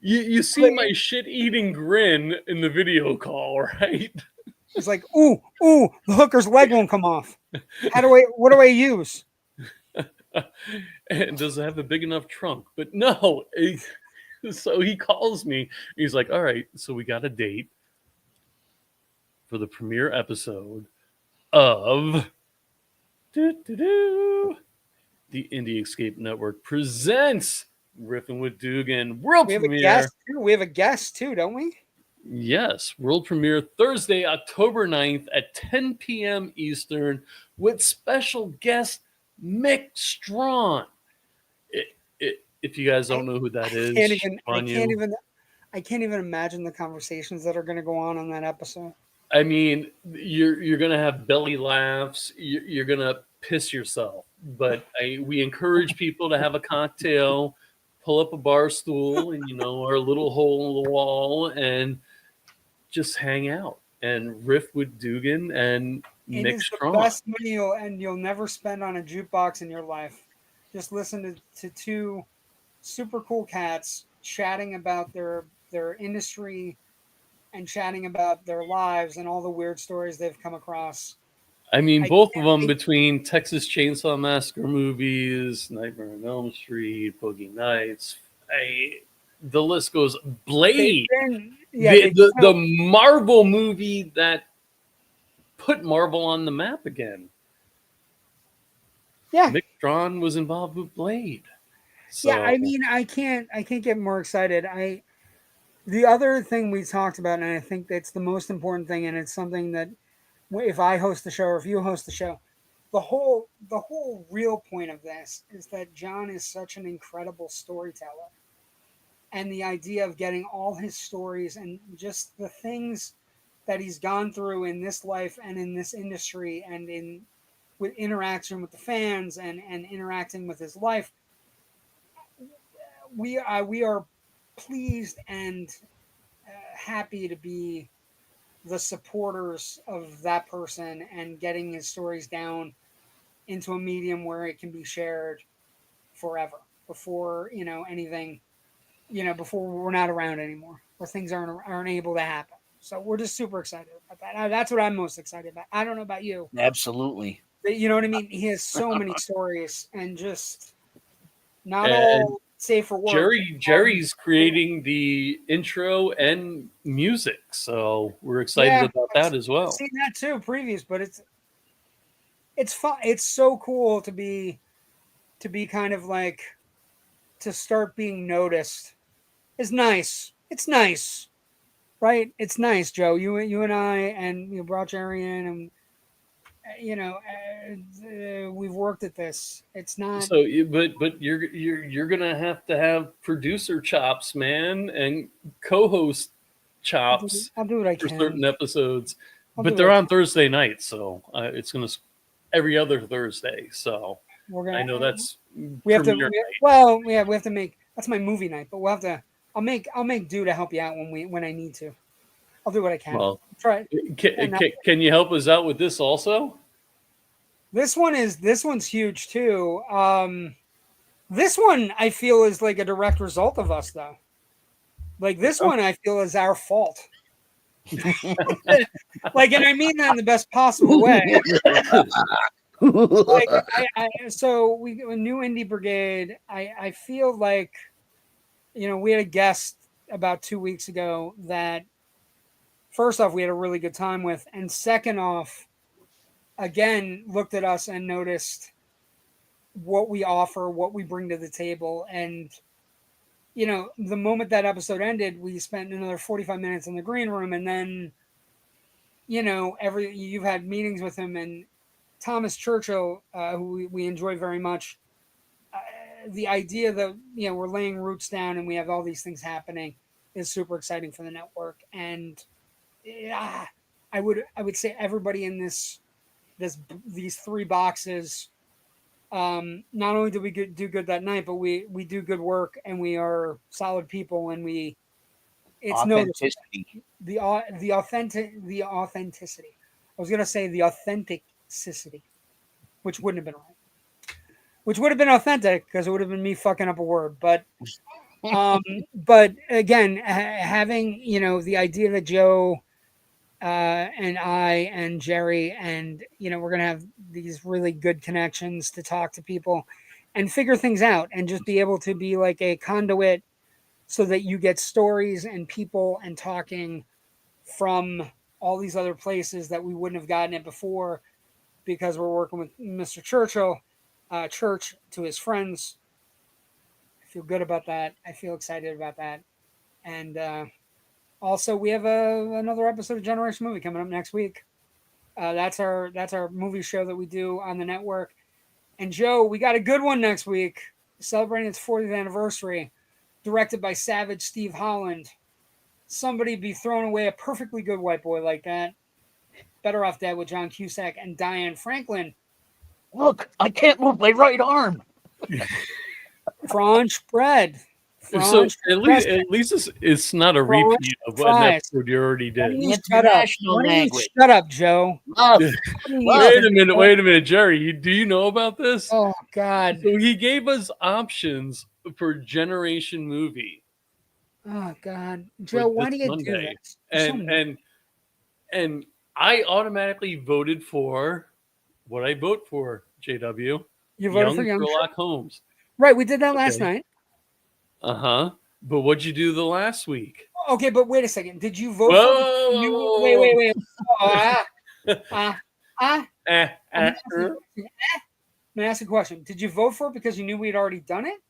You see my shit-eating grin in the video call, right? He's like, ooh, the hooker's leg won't come off. What do I use? And does it have a big enough trunk? But no. So he calls me. He's like, all right, so we got a date for the premiere episode of the Indie Escape Network presents Riffin' with Dugan world premiere. We have a guest too, don't we? Yes, world premiere Thursday, October 9th at 10 p.m. Eastern with special guest Mick Strawn. If you guys don't know who that is, I can't even imagine the conversations that are going to go on that episode. I mean, you're going to have belly laughs. You're going to piss yourself. But we encourage people to have a cocktail, pull up a bar stool, and our little hole in the wall, and just hang out and riff with Dugan and Mick Strawn. The best money you'll never spend on a jukebox in your life. Just listen to two super cool cats chatting about their industry and chatting about their lives and all the weird stories they've come across. I mean, both of them between Texas Chainsaw Massacre movies, Nightmare on Elm Street, Boogie Nights. The list goes. Blade, the Marvel movie that put Marvel on the map again. Yeah, Mick Strawn was involved with Blade. So. Yeah, I mean, I can't get more excited. The other thing we talked about, and I think that's the most important thing, and it's something that if I host the show or if you host the show, the whole real point of this is that John is such an incredible storyteller. And the idea of getting all his stories and just the things that he's gone through in this life and in this industry and with interaction with the fans and interacting with his life, we are pleased and happy to be the supporters of that person and getting his stories down into a medium where it can be shared forever before anything, before we're not around anymore, where things aren't able to happen. So we're just super excited about that. That's what I'm most excited about. I don't know about you. Absolutely. But you know what I mean? He has so many stories and just not all safe for work. Jerry's creating the intro and music, so we're excited about that as well. I've seen that too, previews, but it's fun. It's so cool to be kind of like to start being noticed. It's nice. It's nice, right? It's nice, Joe. You and I and brought Jerry in, and we've worked at this. It's not so, but you're gonna have to have producer chops, man, and co-host chops. I'll do what I can for certain episodes, but they're on Thursday nights, so it's gonna every other Thursday. So I know that's we have to. We have to make that's my movie night, but we'll have to. I'll make do to help you out when I need to. I'll do what I can. Well, try. Can you help us out with this also? This one's huge too. This one I feel is like a direct result of us though. Like this one I feel is our fault. Like, and I mean that in the best possible way. Like, so we a new indie brigade. I feel like, we had a guest about 2 weeks ago that first off, we had a really good time with. And second off, again, looked at us and noticed what we offer, what we bring to the table. And the moment that episode ended, we spent another 45 minutes in the green room, and then, you've had meetings with him, and Thomas Churchill, who we enjoy very much. The idea that we're laying roots down and we have all these things happening is super exciting for the network. And I would say everybody in these 3 boxes. Not only did we do good that night, but we do good work, and we are solid people, and it's authenticity. The authenticity. I was gonna say the authenticity, which wouldn't have been right. Which would have been authentic because it would have been me fucking up a word. But again, having the idea that Joe and I and Jerry and we're gonna have these really good connections to talk to people and figure things out and just be able to be like a conduit so that you get stories and people and talking from all these other places that we wouldn't have gotten it before because we're working with Mr. Churchill. Church to his friends. I feel good about that. I feel excited about that. And also, we have another episode of Generation Movie coming up next week. That's our movie show that we do on the network. And Joe, we got a good one next week, celebrating its 40th anniversary, directed by Savage Steve Holland. Somebody be throwing away a perfectly good white boy like that. Better Off Dead with John Cusack and Diane Franklin. Look, I can't move my right arm. French bread. So at least it's not a repeat of an episode you already did. Shut up, Joe. Wait a minute, Jerry. Do you know about this? Oh God! So he gave us options for Generation Movie. Oh God, Joe, why do you do this? And I automatically voted for what I vote for. JW. You voted for Sherlock Holmes. Right, we did that last night. But what'd you do the last week? Okay, but wait a second. Did you vote for? Wait. May I ask a question? Did you vote for it because you knew we had already done it?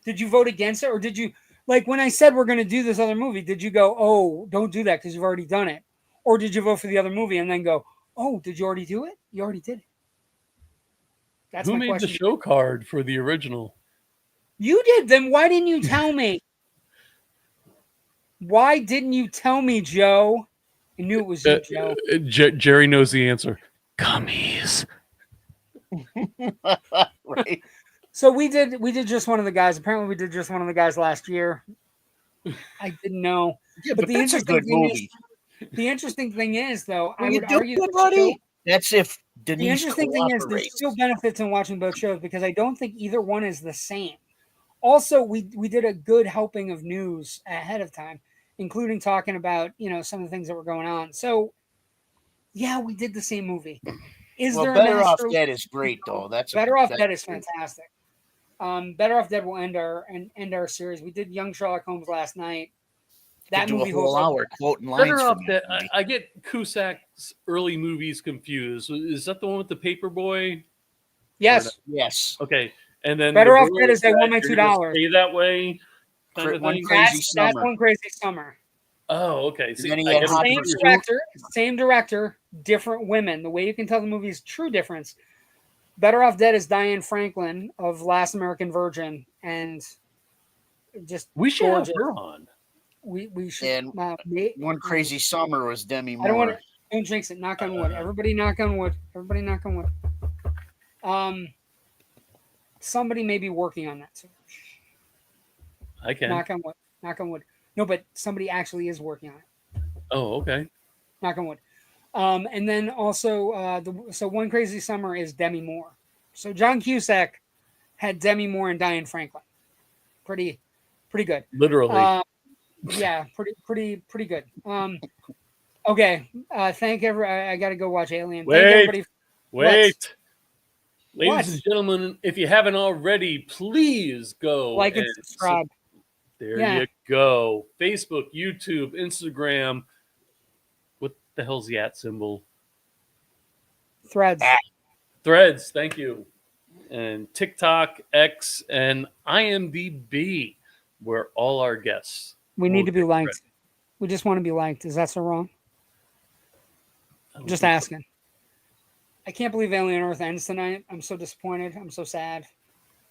Did you vote against it, or did you when I said we're going to do this other movie? Did you go, "Oh, don't do that because you've already done it," or did you vote for the other movie and then go, "Oh, did you already do it? You already did it." That's Who made the show card for the original? You did. Then why didn't you tell me? Why didn't you tell me, Joe? I knew it was you, Joe. Jerry knows the answer. Gummies. Right. So we did just one of the guys. Apparently, we did just one of the guys last year. I didn't know. Yeah, but that's a good movie. The interesting thing is, though, Will I would you argue do it, buddy? That's if Denise the interesting thing is there's cooperates. still benefits in watching both shows because I don't think either one is the same. Also, we did a good helping of news ahead of time, including talking about some of the things that were going on. So, yeah, we did the same movie. Better Off Dead is great, though. Better Off Dead is fantastic. Better Off Dead will end our series. We did Young Sherlock Holmes last night. That movie holds hour quoting lines. Better Off Dead. I get Cusack's early movies confused. Is that the one with the Paperboy? Yes. Yes. Okay. And then Better Off Dead is they won my $2. Stay that way. Kind of One thing. Crazy Summer. That's One Crazy Summer. Oh, okay. See, same director, different women. The way you can tell the movie's true difference. Better Off Dead is Diane Franklin of Last American Virgin, and just we should gorgeous. have her on. We should. And One Crazy Summer was Demi Moore. I don't want to. Don't jinx it. Knock on wood. Everybody, knock on wood. Everybody, knock on wood. Somebody may be working on that. So. I can. Knock on wood. Knock on wood. No, but somebody actually is working on it. Oh, okay. Knock on wood. And then also, so One Crazy Summer is Demi Moore. So John Cusack had Demi Moore and Diane Franklin. Pretty good. Literally. Yeah, pretty good. Okay. Thank everybody. I got to go watch Alien. Wait. Thank everybody. Wait. Ladies and gentlemen, if you haven't already, please go like and subscribe. There you go. Facebook, YouTube, Instagram. What the hell's the @ symbol? Threads. Threads. Thank you. And TikTok, X, and IMDb. where all our guests. We will need to be get liked. credit. We just want to be liked. Is that so wrong? I don't Just think so. asking. I can't believe Alien Earth ends tonight. I'm so disappointed. I'm so sad.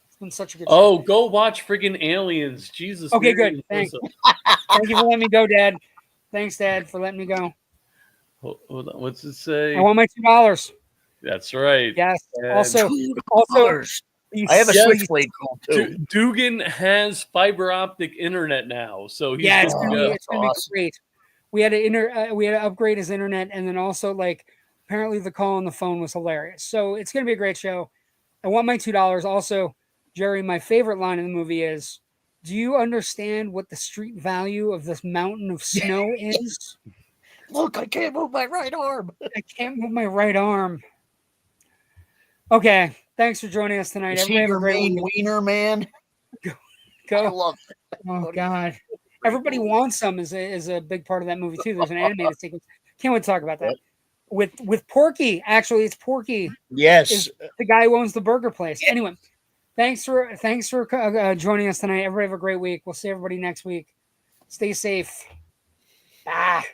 It's been such a good show. Oh, go watch friggin' Aliens. Jesus. Okay, Mary, good. and Thanks. Joseph. Thank you for letting me go, Dad. Thanks, Dad, for letting me go. Hold on. What's it say? I want my $2. That's right. Yes. And- Also, $2. I have a Yes. Switchblade phone too. Dugan has fiber optic internet now, so he's yeah, good it's to gonna, go. be, it's gonna be Awesome. great. We had to upgrade his internet, and then also like apparently the call on the phone was hilarious. So it's gonna be a great show. I want my $2. Also, Jerry, my favorite line in the movie is, "Do you understand what the street value of this mountain of snow is?" Look, I can't move my right arm. I can't move my right arm. Okay, thanks for joining us tonight. You see Everybody have a your great main week. wiener, man? I Go. love it. Oh God. Everybody wants some is a big part of that movie too. There's an animated sequence. Can't wait to talk about that. With Porky. Actually, it's Porky. Yes. Is the guy who owns the burger place. Anyway, thanks for joining us tonight. Everybody have a great week. We'll see everybody next week. Stay safe. Bye.